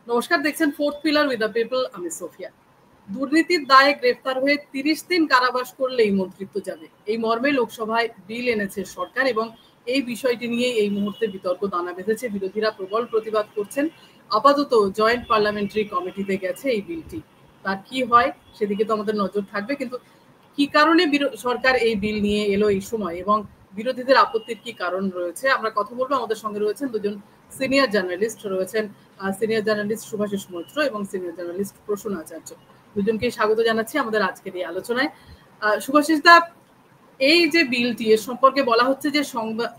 নমস্কার, দেখছেন fourth pillar with the people. আমি সোফিয়া। দুর্নীতির দায়ে গ্রেফতার হয়ে ৩০ দিন কারাবাস করলেই মন্ত্রিত্ব যাবে, এই মর্মে লোকসভায় বিল এনেছে সরকার এবং এই বিষয়টি নিয়ে এই মুহূর্তে বিতর্ক দানা বেঁধেছে। বিরোধীরা প্রবল প্রতিবাদ করছেন। আপাতত জয়েন্ট পার্লামেন্টারি কমিটিতে গেছে এই বিলটি। তার কি হয় সেদিকে তো আমাদের নজর থাকবে, কিন্তু কি কারণে সরকার এই বিল নিয়ে এলো এই সময় এবং বিরোধীদের আপত্তির কি কারণ রয়েছে আমরা কথা বলবো। আমাদের সঙ্গে রয়েছেন দুজন সিনিয়র জার্নালিস্ট, রয়েছেন সিনিয়র জার্নালিস্ট শুভাশিস মৈত্র এবং সিনিয়র জার্নালিস্ট প্রসূন আচার্য। দুজনকেই স্বাগত জানাচ্ছি আমাদের আজকের এই আলোচনায়। শুভাশিস দা, এই যে বিলটি এর সম্পর্কে বলা হচ্ছে যে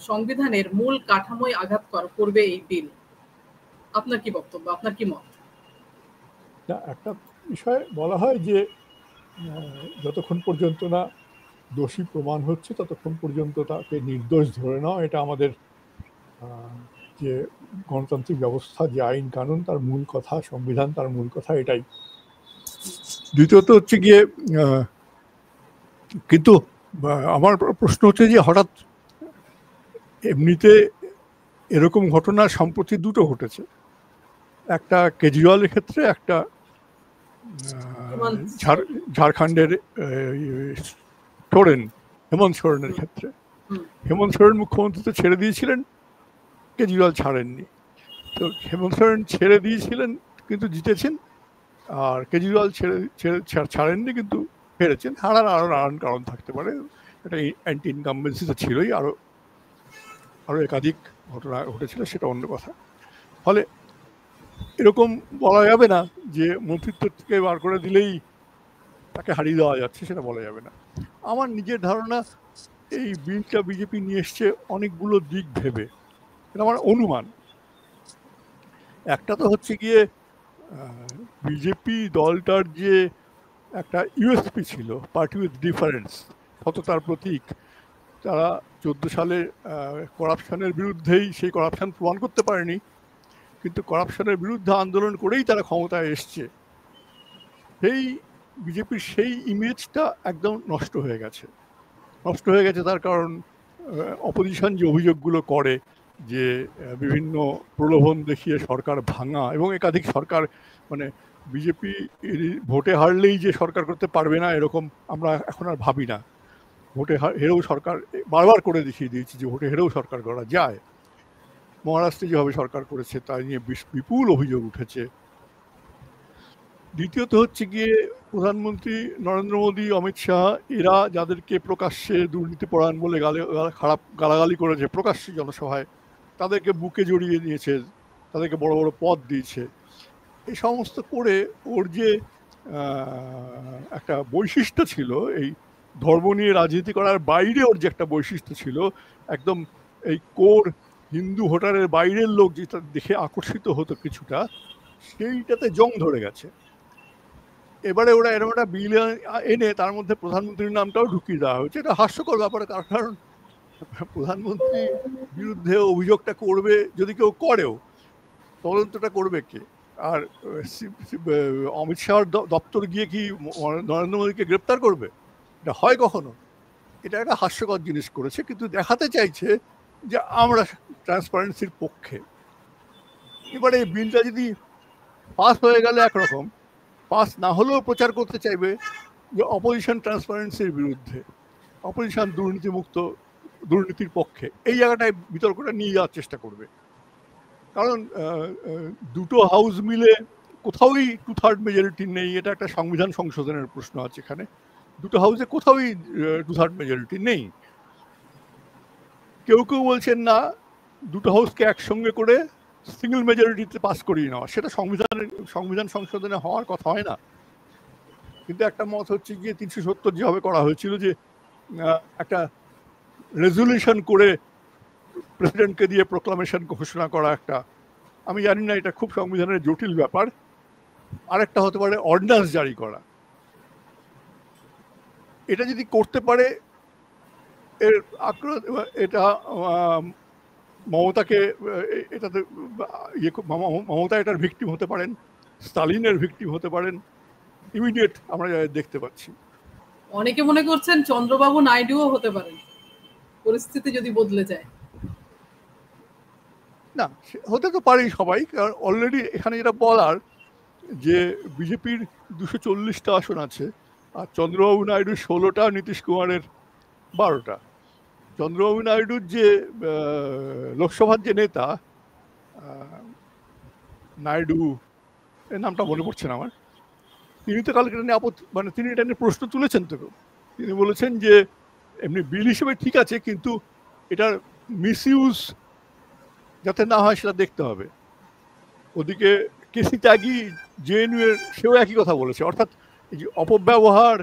সংবিধানের মূল কাঠামোয় আঘাত করবে এই বিল, আপনার কি বক্তব্য, আপনার কি মত? একটা বিষয় বলা হয় যে যতক্ষণ পর্যন্ত না দোষী প্রমাণ হচ্ছে ততক্ষণ পর্যন্ত তাকে নির্দোষ ধরে নেওয়া, এটা আমাদের যে গণতান্ত্রিক ব্যবস্থা, যে আইন কানুন তার মূল কথা, সংবিধান তার মূল কথা এটাই। দ্বিতীয়ত হচ্ছে গিয়ে কিন্তু আমার প্রশ্ন হচ্ছে যে হঠাৎ এমনিতে এরকম ঘটনা সম্প্রতি দুটো ঘটেছে, একটা কেজরিওয়ালের ক্ষেত্রে, একটা ঝাড়খণ্ডের হেমন্ত সোরেনের ক্ষেত্রে। হেমন্ত সোরেন মুখ্যমন্ত্রী তো ছেড়ে দিয়েছিলেন, কেজরিওয়াল ছাড়েননি। তো হেমন্ত সোরেন ছেড়ে দিয়েছিলেন কিন্তু জিতেছেন, আর কেজরিওয়াল ছাড়েননি কিন্তু হেরেছেন। হারার আরো নানান কারণ থাকতে পারে, এটা অ্যান্টি ইনকামবেন্সি তো ছিলই, আরো একাধিক ঘটনা ঘটেছিল, সেটা অন্য কথা। ফলে এরকম বলা যাবে না যে মন্ত্রিত্ব থেকে বার করে দিলেই তাকে হারিয়ে দেওয়া যাচ্ছে, সেটা বলা যাবে না। আমার নিজের ধারণা, এই বিলটা বিজেপি নিয়ে এসছে অনেকগুলো দিক ভেবে, এটা আমার অনুমান। একটা তো হচ্ছে গিয়ে বিজেপি দলটার যে একটা ইউএসপি ছিল, পার্টি উইথ ডিফারেন্স, সততার প্রতীক। তারা 14 সালে করাপশনের বিরুদ্ধেই, সেই করাপশন প্রমাণ করতে পারেনি, কিন্তু করাপশনের বিরুদ্ধে আন্দোলন করেই তারা ক্ষমতায় এসছে। সেই বিজেপির সেই ইমেজটা একদম নষ্ট হয়ে গেছে। তার কারণ অপোজিশন যে অভিযোগগুলো করে যে বিভিন্ন প্রলোভন দেখিয়ে সরকার ভাঙা, এবং একাধিক সরকার, মানে বিজেপি ভোটে হারলেই যে সরকার করতে পারবে না এরকম আমরা এখন আর ভাবি না। ভোটে হেরেও সরকার, বারবার করে দেখিয়ে দিয়েছি যে ভোটে হেরেও সরকার করা যায়। মহারাষ্ট্রে যেভাবে সরকার করেছে তাই নিয়ে বিপুল অভিযোগ উঠেছে। দ্বিতীয়ত হচ্ছে গিয়ে প্রধানমন্ত্রী নরেন্দ্র মোদী, অমিত শাহ, এরা যাদেরকে প্রকাশ্যে দুর্নীতি পরায়ণ বলে খারাপ গালাগালি করেছে প্রকাশ্যে জনসভায়, তাদেরকে বুকে জড়িয়ে নিয়েছে, তাদেরকে বড় বড় পদ দিয়েছে। এই সমস্ত করে ওর যে একটা বৈশিষ্ট্য ছিল, এই ধর্ম নিয়ে রাজনীতি করার বাইরে ওর যে একটা বৈশিষ্ট্য ছিল, একদম এই কোর হিন্দু ভোটারের বাইরের লোক যেটা দেখে আকর্ষিত হতো কিছুটা, সেইটাতে জং ধরে গেছে। এবারে ওরা এরকম একটা বিল এনে তার মধ্যে প্রধানমন্ত্রীর নামটাও ঢুকিয়ে দেওয়া হয়েছে। এটা হাস্যকর ব্যাপার, কারণ প্রধানমন্ত্রীর বিরুদ্ধে অভিযোগটা করবে, যদি কেউ করেও, তদন্তটা করবে কে? আর অমিত শাহর দপ্তর গিয়ে কি নরেন্দ্র মোদীকে গ্রেপ্তার করবে? এটা হয় কখনো? এটা একটা হাস্যকর জিনিস করেছে, কিন্তু দেখাতে চাইছে যে আমরা ট্রান্সপারেন্সির পক্ষে। এবারে এই বিলটা যদি পাস হয়ে গেলে একরকম, পাস না হলেও প্রচার করতে চাইবে যে অপোজিশন ট্রান্সপারেন্সির বিরুদ্ধে, অপোজিশন দুর্নীতিমুক্ত, দুর্নীতির পক্ষে। এই জায়গাটায় বিতর্কটা নিয়ে যাওয়ার চেষ্টা করবে। কারণ দুটো হাউস মিলে কোথাওই 2/3 মেজরিটি নেই। এটা একটা সংবিধান সংশোধনের প্রশ্ন আছে এখানে। দুটো হাউসে কোথাওই 2/3 মেজরিটি নেই। কেউ কেউ বলছেন না, দুটো হাউসকে একসঙ্গে করে সিঙ্গেল মেজরিটিতে পাস করিয়ে নেওয়া, সেটা সংবিধান সংশোধনে হওয়ার কথা হয় না। কিন্তু একটা মত হচ্ছে গিয়ে 370 যেভাবে করা হয়েছিল, যে একটা রেজলিউশন করে প্রেসিডেন্টকে দিয়ে প্রোক্লামেশন ঘোষণা করা, একটা, আমি জানি না এটা খুব সংবিধানের জটিল ব্যাপার। আরেকটা হতে পারে অর্ডিন্যান্স জারি করা। এটা যদি করতে পারে, এটা মমতাকে, এটাতে মমতা এটার ভিকটিম হতে পারেন, স্টালিনের ভিকটিম হতে পারেন, ইমিডিয়েট আমরা দেখতে পাচ্ছি। অনেকে মনে করছেন চন্দ্রবাবু নাইডুও হতে পারেন পরিস্থিতি যদি বদলে যায়। না, হতে তো পারেই সবাই, কারণ অলরেডি এখানে যেটা বলার যে বিজেপির 240টা আসন আছে, আর চন্দ্রবাবু নাইডুর 16টা, নীতিশ কুমারের 12টা। চন্দ্রবাবু নাইডুর যে লোকসভার যে নেতা নাইডু, এর নামটা মনে পড়ছে না আমার, তিনি তো কালকে মানে তিনি এটা নিয়ে প্রশ্ন তুলেছেন। তো তিনি বলেছেন যে এমনি বিল হিসেবে ঠিক আছে, কিন্তু এটার মিসইউজ যাতে না হয় সেটা দেখতে হবে। ওদিকে কেসি ত্যাগী জেএনইউ এর সেও একই কথা বলেছে, অর্থাৎ এই যে অপব্যবহার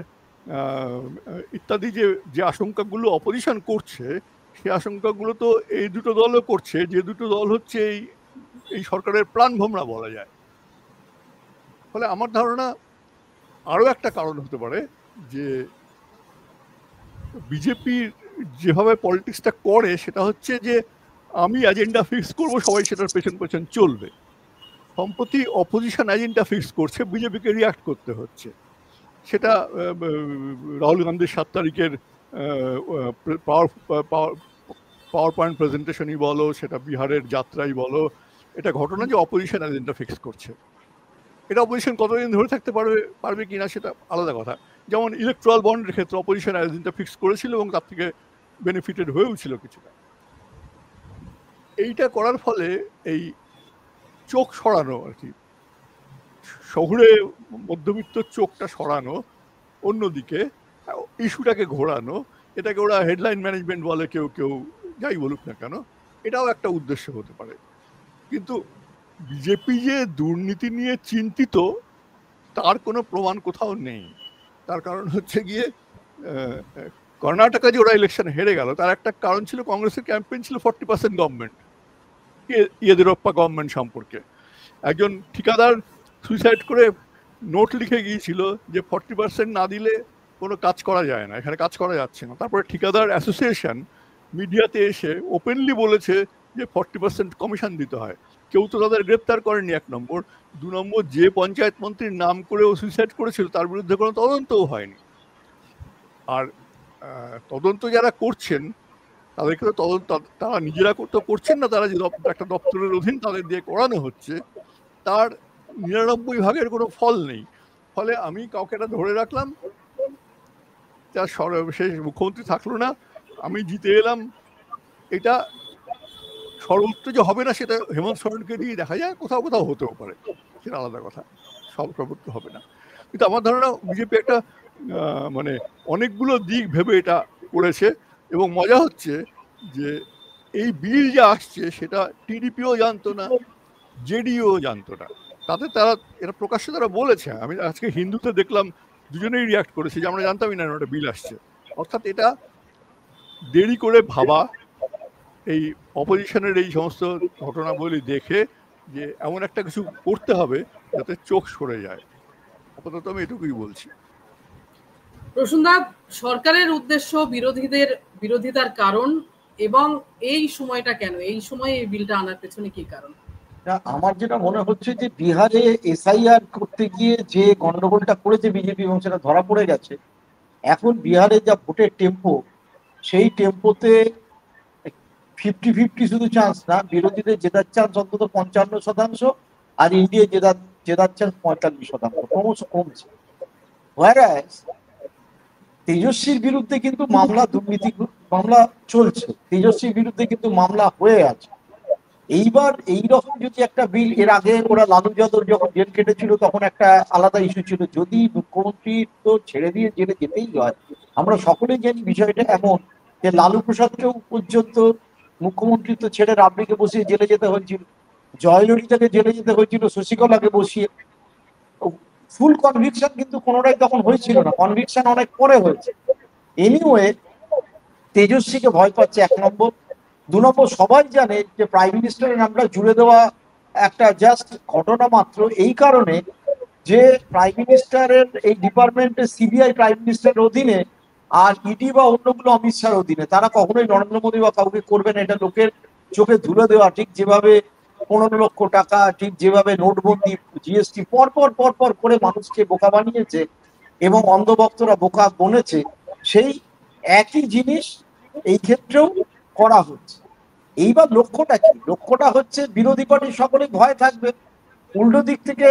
ইত্যাদি যে আশঙ্কাগুলো অপোজিশন করছে, সেই আশঙ্কাগুলো তো এই দুটো দলও করছে, যে দুটো দল হচ্ছে এই সরকারের প্রাণভোমরা বলা যায়। ফলে আমার ধারণা আরও একটা কারণ হতে পারে যে বিজেপির যেভাবে পলিটিক্সটা করে সেটা হচ্ছে যে আমি এজেন্ডা ফিক্স করব, সবাই সেটার পেছন পেছন চলবে। সম্প্রতি অপোজিশন এজেন্ডা ফিক্স করছে, বিজেপিকে রিয়াক্ট করতে হচ্ছে। সেটা রাহুল গান্ধীর 7 তারিখের পাওয়ার পয়েন্ট প্রেজেন্টেশনই বলো, সেটা বিহারের যাত্রাই বলো, এটা ঘটনা যে অপোজিশন এজেন্ডা ফিক্স করছে। এটা অপোজিশন কতদিন ধরে থাকতে পারবে কিনা সেটা আলাদা কথা। যেমন ইলেকট্রাল বন্ডের ক্ষেত্রে অপোজিশন এজেন্ডা ফিক্স করেছিল এবং তার থেকে বেনিফিটেড হয়েও ছিল কিছুটা। এইটা করার ফলে এই চোখ সরানো আর কি, শহুরে মধ্যবিত্ত চোখটা সরানো, অন্যদিকে ইস্যুটাকে ঘোরানো, এটাকে ওরা হেডলাইন ম্যানেজমেন্ট বলে, কেউ কেউ যাই বলুক না কেন, এটাও একটা উদ্দেশ্য হতে পারে। কিন্তু বিজেপি যে দুর্নীতি নিয়ে চিন্তিত তার কোনো প্রমাণ কোথাও নেই। তার কারণ হচ্ছে গিয়ে কর্ণাটকা যে ওরা ইলেকশন হেরে গেল, তার একটা কারণ ছিল কংগ্রেসের ক্যাম্পেইন ছিল 40% গভর্নমেন্ট, ইয়েদিউরাপ্পা গভর্নমেন্ট সম্পর্কে। একজন ঠিকাদার সুইসাইড করে নোট লিখে গিয়েছিল যে 40% না দিলে কোনো কাজ করা যায় না, এখানে কাজ করা যাচ্ছে না। তারপরে ঠিকাদার অ্যাসোসিয়েশন মিডিয়াতে এসে ওপেনলি বলেছে যে 40% কমিশন দিতে হয়। কেউ তো তাদের গ্রেপ্তার করেনি, 1 নম্বর। 2 নম্বর, যে পঞ্চায়েত মন্ত্রীর নাম করে ও সুইসাইড করেছিল তার বিরুদ্ধে কোনো তদন্তও হয়নি। আর তদন্ত যারা করছেন তাদেরকে তো তদন্ত তারা নিজেরা তো করছেন না, তারা যে একটা দপ্তরের অধীন তাদের দিয়ে করানো হচ্ছে, তার 99 ভাগের কোনো ফল নেই। ফলে আমি কাউকে এটা ধরে রাখলাম, তার শেষ মুখ্যমন্ত্রী থাকলো না, আমি জিতে এলাম, এটা সর্বত্র যে হবে না সেটা হেমন্ত সোরেনকে দিয়ে দেখা যায়, কোথাও কোথাও হতেও পারে, সেটা আলাদা কথা, সর্বত্র হবে না। কিন্তু আমার ধারণা বিজেপি একটা মানে অনেকগুলো দিক ভেবে এটা করেছে। এবং মজা হচ্ছে যে এই বিল যে আসছে সেটা টিডিপিও জানতো না, জেডিও জানতো না। তারা এটা প্রকাশ্যে তারা বলেছে। আমি আজকে হিন্দুতে দেখলাম দুজনেই রিয়াক্ট করেছে যে আমরা জানতামই না একটা বিল আসছে। অর্থাৎ এটা দেরি করে ভাবা, এই অপোজিশনের এই সমস্ত ঘটনাবলী দেখে যে এমন একটা কিছু করতে হবে যাতে চোখ সরে যায়। আপাতত আমি এটুকুই বলছি। প্রসূনদা, সরকারের উদ্দেশ্য বিরোধিতার কারণ এবং এই সময়টা কেন, এই সময় এই বিলটা আনার পেছনে কি কারণ? আমার যেটা মনে হচ্ছে যে বিহারে এসআইআর করতে গিয়ে যে গন্ডগোলটা করেছে বিজেপি এবং সেটা ধরা পড়ে গেছে, এখন বিহারে যা ভোটের টেম্পো, সেই টেম্পোতে 50-50 শুধু চান্স না, বিরোধীদের জেতার চান্স অন্তত 55%, আর ইন্ডিয়া জেতার চান্স 45%, ক্রমশ কমছে। তেজস্বীর বিরুদ্ধে কিন্তু দুর্নীতি মামলা চলছে, তেজস্বীর বিরুদ্ধে কিন্তু মামলা হয়ে আছে। এইবার এইরকম যদি একটা বিল, এর আগে ওরা লালু যাদব যখন জেল কেটেছিল তখন একটা আলাদা ইস্যু ছিল, যদি মুখ্যমন্ত্রী তো ছেড়ে দিয়ে জেলে যেতেই হয়। আমরা সকলেই জানি বিষয়টা এমন যে লালু প্রসাদকেও পর্যন্ত মুখ্যমন্ত্রী তো ছেড়ে রাবড়িকে বসিয়ে জেলে যেতে হয়েছিল, জয়ললিতাকে জেলে যেতে হয়েছিল, শশীকলাকে বসিয়ে। ফুল কনভিকশন কিন্তু কোনোটাই তখন হয়েছিল না, কনভিকশন অনেক পরে হয়েছে। এনিওয়ে, তেজস্বীকে ভয় পাচ্ছে 1 নম্বর। 2 নম্বর, সবাই জানে যে প্রাইম মিনিস্টারের নামটা জুড়ে দেওয়া একটা জাস্ট ঘটনা মাত্র, এই কারণে যে প্রাইম মিনিস্টারের এই ডিপার্টমেন্টের সিবিআই প্রাইম মিনিস্টারের অধীনে, আর ইডি বা অন্যগুলো অমিত শাহর অধীনে। তারা কখনোই নরেন্দ্র মোদী বা কাউকে করবে না, এটা লোকের চোখে ধুলে দেওয়া। ঠিক যেভাবে 15 লক্ষ টাকা, ঠিক যেভাবে নোটবন্দি, জিএসটি পর পর করে মানুষকে বোকা বানিয়েছে এবং অন্ধভক্তরা বোকা বনেছে, সেই একই জিনিস এই ক্ষেত্রেও করা হচ্ছে। এইবার লক্ষ্যটা কি? লক্ষ্যটা হচ্ছে বিরোধী পার্টির সকলে ভয় থাকবে, উল্টো দিক থেকে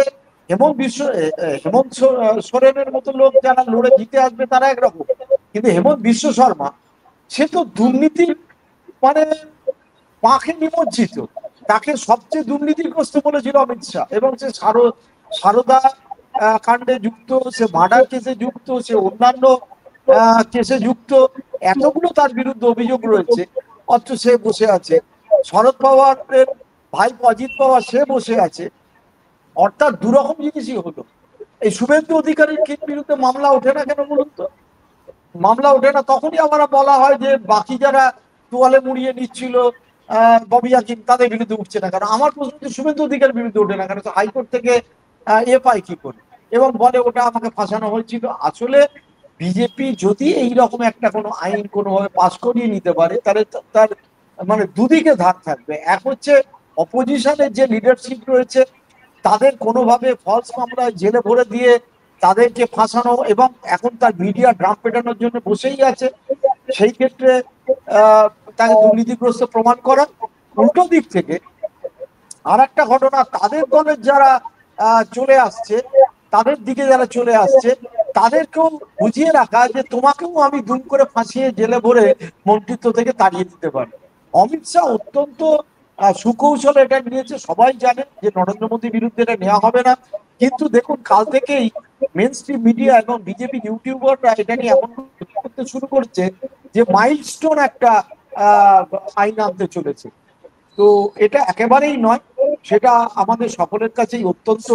হেমন্ত সোরেনের মতো লোক যারা লড়ে জিতে আসবে তারা একরকম, কিন্তু হেমন্ত বিশ্ব শর্মা সে তো দুর্নীতির মানে পাখে নিমজ্জিত, তাকে সবচেয়ে দুর্নীতিগ্রস্ত বলেছিল অমিত শাহ, এবং সে সারদা কাণ্ডে যুক্ত, সে মার্ডার কেসে যুক্ত, সে অন্যান্য কেসে যুক্ত, এতগুলো তার বিরুদ্ধে অভিযোগ রয়েছে, অথচ সে বসে আছে। শরদ পাওয়ারের ভাই অজিত পাওয়ার সে বসে আছে। অর্থাৎ দুরকম জিনিসই হলো। এই শুভেন্দু অধিকারীর বিরুদ্ধে মামলা ওঠে না কেন বলুন তো? মামলা ওঠে না তখনই আমরা বলা হয় যে বাকি যারা তোয়ালে মুড়িয়ে নিচ্ছিল ববি হাকিম তাদের বিরুদ্ধে উঠছে না, কারণ আমার প্রশ্ন যে শুভেন্দু অধিকারীর বিরুদ্ধে ওঠে না কারণ হাইকোর্ট থেকে পায় কি করে, এবং বলে ওটা আমাকে ফাঁসানো হয়েছিল। আসলে বিজেপি যদি এইরকম একটা কোনো আইন কোনোভাবে পাস করিয়ে নিতে পারে তাহলে তার মানে দুদিকে ধার থাকবে। এক হচ্ছে অপোজিশনের যে লিডারশিপ রয়েছে তাদের কোনোভাবে ফলস মামলায় জেলে ভরে দিয়ে তাদেরকে ফাঁসানো, এবং এখন তার মিডিয়া ড্রাম পেটানোর জন্য বসেই আছে, সেই ক্ষেত্রে তাকে দুর্নীতিগ্রস্ত প্রমাণ করা। উল্টো দিক থেকে আর একটা ঘটনা, তাদের দলের যারা চলে আসছে, তাদের দিকে যারা চলে আসছে তাদেরকেও বুঝিয়ে রাখা যে তোমাকেও আমি দুম করে ফাঁসিয়ে জেলে ভরে মন্ত্রিত্ব থেকে তাড়িয়ে দিতে পারি। অমিত শাহ অত্যন্ত সুকৌশলে এটা নিয়েছে, সবাই জানে যে নরেন্দ্র মোদীর বিরুদ্ধে এটা নেওয়া হবে না, কিন্তু দেখুন কাল থেকেই মেন স্ট্রিম মিডিয়া এবং বিজেপি ইউটিউবাররা এটা নিয়ে এমন করতে শুরু করছে যে মাইলস্টোন একটা আইন আনতে চলেছে। তো এটা একেবারেই নয়, সেটা আমাদের সকলের কাছেই অত্যন্ত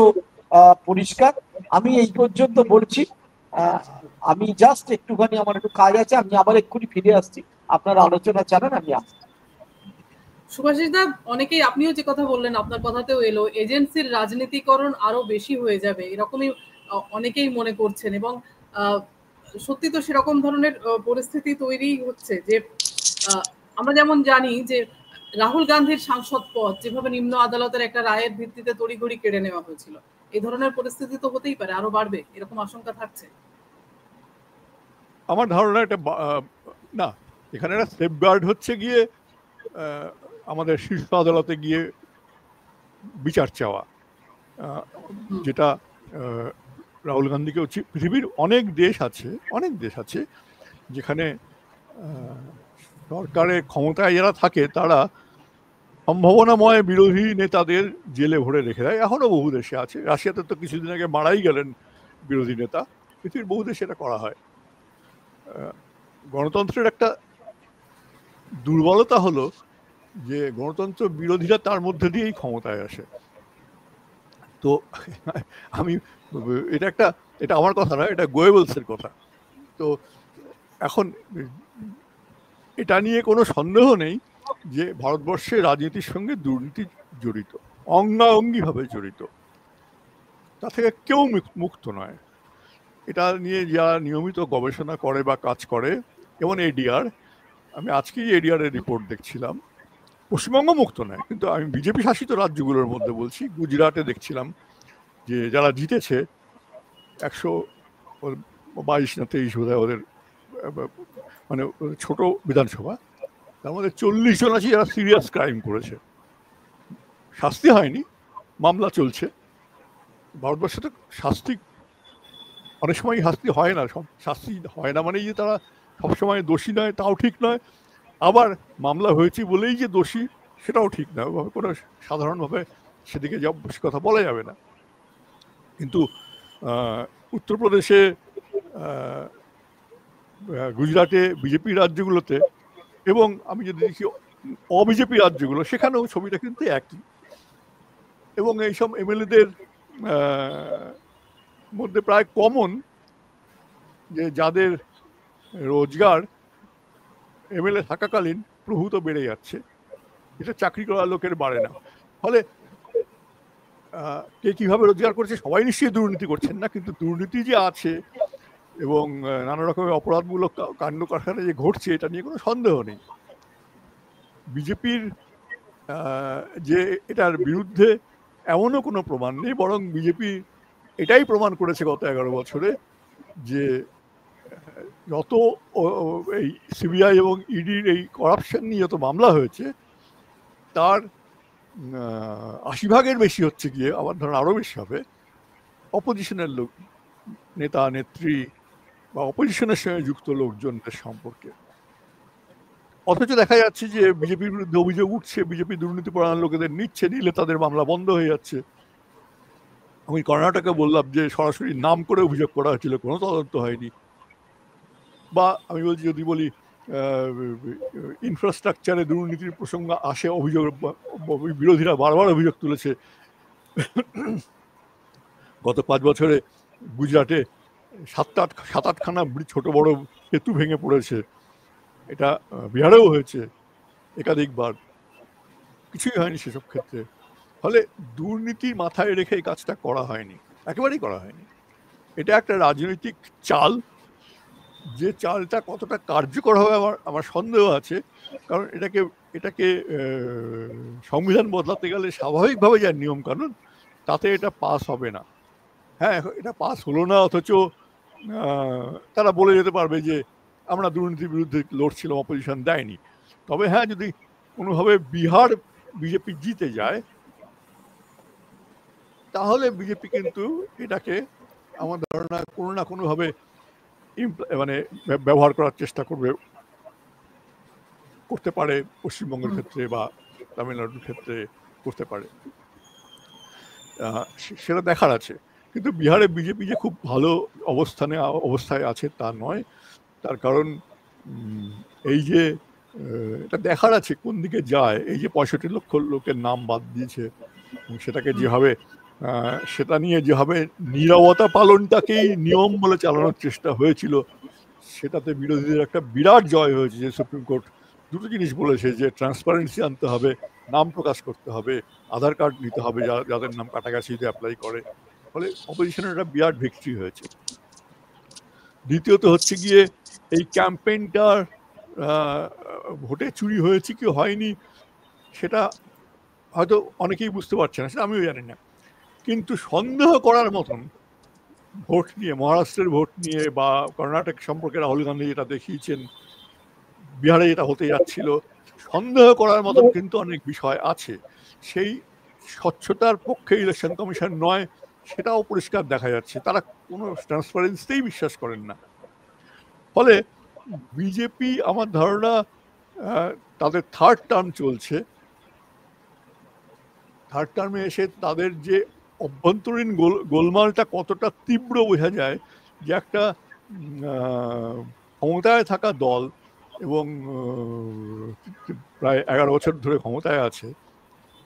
পরিষ্কার। আমি এই পর্যন্ত বলছি, আমি জাস্ট একটুখানি আমার একটু কাজ আছে, আমি আবার এক্ষুনি ফিরে আসছি, আপনারা আলোচনা চালান, আমি আসছি। সুভাষিস দা, অনেকেই আপনিও যে কথা বললেন আপনার কথাতেও এলো, এজেন্সির রাজনীতিকরণ আরো বেশি হয়ে যাবে এরকমই অনেকেই মনে করছেন, এবং সত্যি তো সেরকম ধরনের পরিস্থিতি তৈরি হচ্ছে যে আমরা যেমন জানি যে রাহুল গান্ধীর সাংসদ পদ যেভাবে নিম্ন আদালতের একটা রায়ের ভিত্তিতে তড়িঘড়ি কেড়ে নেওয়া হয়েছিল, এই ধরনের পরিস্থিতি তো হতেই পারে, আরো বাড়বে এরকম আশঙ্কা থাকছে। আমার ধারণা এটা না, এখানে একটা সেফগার্ড হচ্ছে গিয়ে আমাদের শীর্ষ আদালতে গিয়ে বিচার চাওয়া, যেটা রাহুল গান্ধীকে পৃথিবীর অনেক দেশ আছে যেখানে সরকারের ক্ষমতায় যারা থাকে তারা সম্ভাবনাময় বিরোধী নেতাদের জেলে ভরে রেখে দেয়। এখনো বহু দেশে আছে, রাশিয়াতে তো কিছুদিন আগে মারাই গেলেন বিরোধী নেতা। পৃথিবীর বহু দেশে এটা করা হয়। গণতন্ত্রের একটা দুর্বলতা হলো যে গণতন্ত্র বিরোধীরা তার মধ্যে দিয়েই ক্ষমতায় আসে। তো এটা আমার কথা না, এটা গোয়েবলসের কথা। তো এখন এটা নিয়ে কোনো সন্দেহ নেই যে ভারতবর্ষের রাজনীতির সঙ্গে দুর্নীতি জড়িত, অঙ্গাঅঙ্গিভাবে জড়িত, তা থেকে কেউ মুক্ত নয়। এটা নিয়ে যারা নিয়মিত গবেষণা করে বা কাজ করে, যেমন এডিআর, আমি আজকেই এডিআর এর রিপোর্ট দেখছিলাম, পশ্চিমবঙ্গ মুক্ত নয়, কিন্তু আমি বিজেপি শাসিত রাজ্যগুলোর মধ্যে বলছি, গুজরাটে দেখছিলাম যে যারা জিতেছে 122 না 23 বোধ হয় ওদের মানে ছোট বিধানসভা, তার মধ্যে 40 জন আছে যারা সিরিয়াস ক্রাইম করেছে, শাস্তি হয়নি, মামলা চলছে। ভারতবর্ষে তো শাস্তি অনেক সময় শাস্তি হয় না, সব শাস্তি হয় না মানে যে তারা সবসময় দোষী নয় তাও ঠিক নয়, আবার মামলা হয়েছে বলেই যে দোষী সেটাও ঠিক নয়, কোনো সাধারণভাবে সেদিকে বেশি কথা বলা যাবে না। কিন্তু উত্তরপ্রদেশে, গুজরাটে বিজেপি রাজ্যগুলোতে, এবং আমি যদি দেখি অবিজেপি রাজ্যগুলো, সেখানেও ছবিটা কিন্তু একই। এবং এইসব এমএলএদের মধ্যে প্রায় কমন যে যাদের রোজগার এমএলএ থাকাকালীন প্রভূত বেড়ে যাচ্ছে, এটা চাকরি করা লোকের বাড়ে না। ফলে কে কিভাবে রোজগার করছে, সবাই নিশ্চয়ই দুর্নীতি করছেন না, কিন্তু দুর্নীতি যে আছে এবং নানা রকমের অপরাধমূলক কাণ্ড কারখানা যে ঘটছে এটা নিয়ে কোনো সন্দেহ নেই। বিজেপির যে এটার বিরুদ্ধে এমনও কোনো প্রমাণ নেই, বরং বিজেপি এটাই প্রমাণ করেছে গত 11 বছরে যে যত এই সিবিআই এবং ইডির এই করাপশন নিয়ে যত মামলা হয়েছে তার 80% বেশি হচ্ছে গিয়ে, আমার ধরুন আরো বেশি হবে, অপোজিশনের লোক, নেতা নেত্রী বা অপোজিশনের সঙ্গে যুক্ত লোকজনদের সম্পর্কে। অথচ দেখা যাচ্ছে যে বিজেপির বিরুদ্ধে অভিযোগ উঠছে, বিজেপি দুর্নীতিপরায়ণ লোকেদের নিচ্ছে, নিলে তাদের মামলা বন্ধ হয়ে যাচ্ছে। আমি কর্ণাটকে বললাম যে সরাসরি নাম করে অভিযোগ করা হয়েছিল, কোনো তদন্ত হয়নি। বা আমি বলছি, যদি বলি ইনফ্রাস্ট্রাকচারে দুর্নীতির প্রসঙ্গ আসে, অভিযোগ বিরোধীরা বারবার অভিযোগ তুলেছে, গত 5 বছরে গুজরাটে 7-8খানা ছোট বড় সেতু ভেঙে পড়েছে। এটা বিহারেও হয়েছে একাধিকবার, কিছুই হয়নি সেসব ক্ষেত্রে। ফলে দুর্নীতি মাথায় রেখে এই কাজটা করা হয়নি, একেবারেই করা হয়নি। এটা একটা রাজনৈতিক চাল, যে চালটা কতটা কার্যকর হবে আমার সন্দেহ আছে। কারণ এটাকে সংবিধান বদলাতে গেলে স্বাভাবিকভাবে যা নিয়ম কানুন, তাতে এটা পাস হবে না। হ্যাঁ, এটা পাস হলো না, অথচ তারা বলে যেতে পারবে যে আমরা দুর্নীতির বিরুদ্ধে লড়ছিলাম, অপোজিশন দেয়নি। তবে হ্যাঁ, যদি কোনোভাবে বিহার বিজেপি জিতে যায়, তাহলে বিজেপি কিন্তু এটাকে আমার ধারণা কোনো না কোনোভাবে মানে ব্যবহার করার চেষ্টা করতে পারে, পশ্চিমবঙ্গের ক্ষেত্রে বা তামিলনাড়ুর ক্ষেত্রে করতে পারে, সেটা দেখার আছে। কিন্তু বিহারে বিজেপি যে খুব ভালো অবস্থায় আছে তা নয়। তার কারণ এই যে এটা দেখার আছে কোন দিকে যায়। এই যে 65 লক্ষ লোকের নাম বাদ দিয়েছে, সেটাকে যেভাবে সেটা নিয়ে যেভাবে নীরবতা পালনটাকেই নিয়ম বলে চালানোর চেষ্টা হয়েছিল, সেটাতে বিরোধীদের একটা বিরাট জয় হয়েছে। যে সুপ্রিম কোর্ট দুটো জিনিস বলেছে, যে ট্রান্সপারেন্সি আনতে হবে, নাম প্রকাশ করতে হবে, আধার কার্ড নিতে হবে যাদের নাম কাটাকাছিতে অ্যাপ্লাই করে। ফলে অপোজিশনের একটা বিরাট ভিক্টরি হয়েছে। দ্বিতীয়ত হচ্ছে গিয়ে এই ক্যাম্পেইনটার ভোটে চুরি হয়েছে কি হয়নি সেটা হয়তো অনেকেই বুঝতে পারছে না, সেটা আমিও জানি না। কিন্তু সন্দেহ করার মতন ভোট নিয়ে, মহারাষ্ট্রের ভোট নিয়ে বা কর্ণাটক সম্পর্কে রাহুল গান্ধী যেটা দেখিয়েছেন, বিহারে যেটা হতে যাচ্ছিল, সন্দেহ করার মতন কিন্তু অনেক বিষয় আছে। সেই স্বচ্ছতার পক্ষে ইলেকশন কমিশন নয়, সেটাও পরিষ্কার দেখা যাচ্ছে। তারা কোনো ট্রান্সপারেন্সিতেই বিশ্বাস করেন না। ফলে বিজেপি, আমার ধারণা, তাদের থার্ড টার্ম চলছে, থার্ড টার্মে এসে তাদের যে অভ্যন্তরীণ গোলমালটা কতটা তীব্র বোঝা যায়। যে একটা ক্ষমতায় থাকা দল এবং প্রায় 11 বছর ধরে ক্ষমতায় আছে,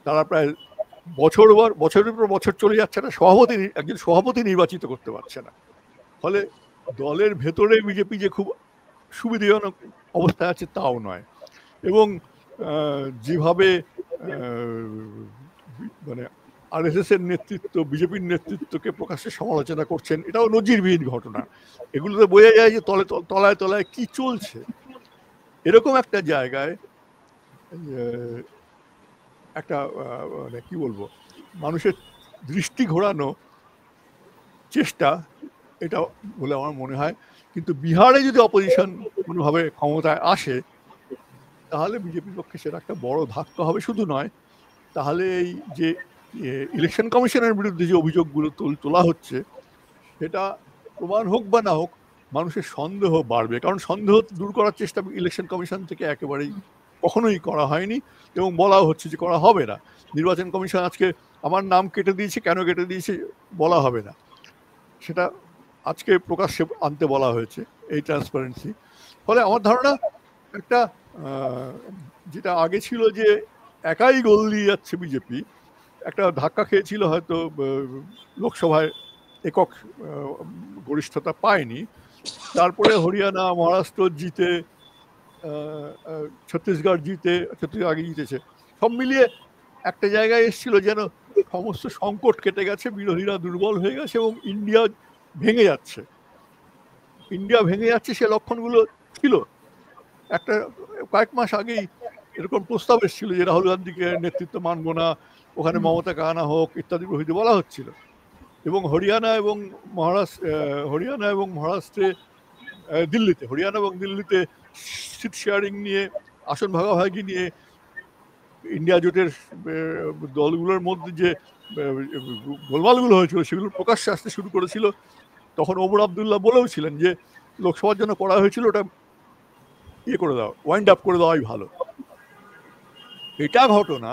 তারা প্রায় বছরের পর বছর চলে যাচ্ছে না, একজন সভাপতি নির্বাচিত করতে পারছে না। ফলে দলের ভেতরে বিজেপি যে খুব সুবিধাজনক অবস্থায় আছে তাও নয়। এবং যেভাবে মানে আরএসএস এর নেতৃত্ব বিজেপির নেতৃত্বকে প্রকাশ্যে সমালোচনা করছেন, এটাও নজিরবিহীন ঘটনা। এগুলোতে বোঝা যায় যে তলায় তলায় কি চলছে। এরকম একটা জায়গায় একটা মানে কি বলবো, মানুষের দৃষ্টি ঘোরানো চেষ্টা, এটা বলে আমার মনে হয়। কিন্তু বিহারে যদি অপোজিশন কোনোভাবে ক্ষমতায় আসে, তাহলে বিজেপির পক্ষে সেটা একটা বড় ধাক্কা হবে। শুধু নয়, তাহলে এই যে ইলেকশন কমিশনের বিরুদ্ধে যে অভিযোগগুলো তোলা হচ্ছে, সেটা প্রমাণ হোক বা না হোক, মানুষের সন্দেহ বাড়বে। কারণ সন্দেহ দূর করার চেষ্টা ইলেকশন কমিশন থেকে একেবারেই কখনোই করা হয়নি, এবং বলাও হচ্ছে যে করা হবে না। নির্বাচন কমিশন আজকে আমার নাম কেটে দিয়েছে, কেন কেটে দিয়েছে বলা হবে না, সেটা আজকে প্রকাশ্যে আনতে বলা হয়েছে, এই ট্রান্সপারেন্সি। ফলে আমার ধারণা একটা যেটা আগে ছিল যে একাই গোল দিয়ে যাচ্ছে বিজেপি, একটা ধাক্কা খেয়েছিল, হয়তো লোকসভায় একক গরিষ্ঠতা পায়নি। তারপরে হরিয়ানা, মহারাষ্ট্র জিতে, ছত্তিশগড় আগে জিতেছে, সব মিলিয়ে একটা জায়গায় এসেছিল যেন সমস্ত সংকট কেটে গেছে, বিরোধীরা দুর্বল হয়ে গেছে এবং ইন্ডিয়া ভেঙে যাচ্ছে। সে লক্ষণগুলো ছিল। একটা কয়েক মাস আগেই এরকম প্রস্তাব এসেছিল যে রাহুল গান্ধীকে নেতৃত্ব মানবো না, ওখানে মমতাকে আনা হোক ইত্যাদি প্রভৃতি বলা হচ্ছিল। এবং হরিয়ানা এবং মহারাষ্ট্রে হরিয়ানা এবং দিল্লিতে সিট শেয়ারিং নিয়ে, আসন ভাগাভাগি নিয়ে ইন্ডিয়া জোটের দলগুলোর মধ্যে যে গোলমালগুলো হয়েছিল সেগুলো প্রকাশ্যে আসতে শুরু করেছিল, তখন ওমর আবদুল্লাহ বলেও ছিলেন যে লোকসভার জন্য করা হয়েছিল ওটা ইয়ে করে দাও, ওয়াইন্ড আপ করে দেওয়াই ভালো। এটা ঘটনা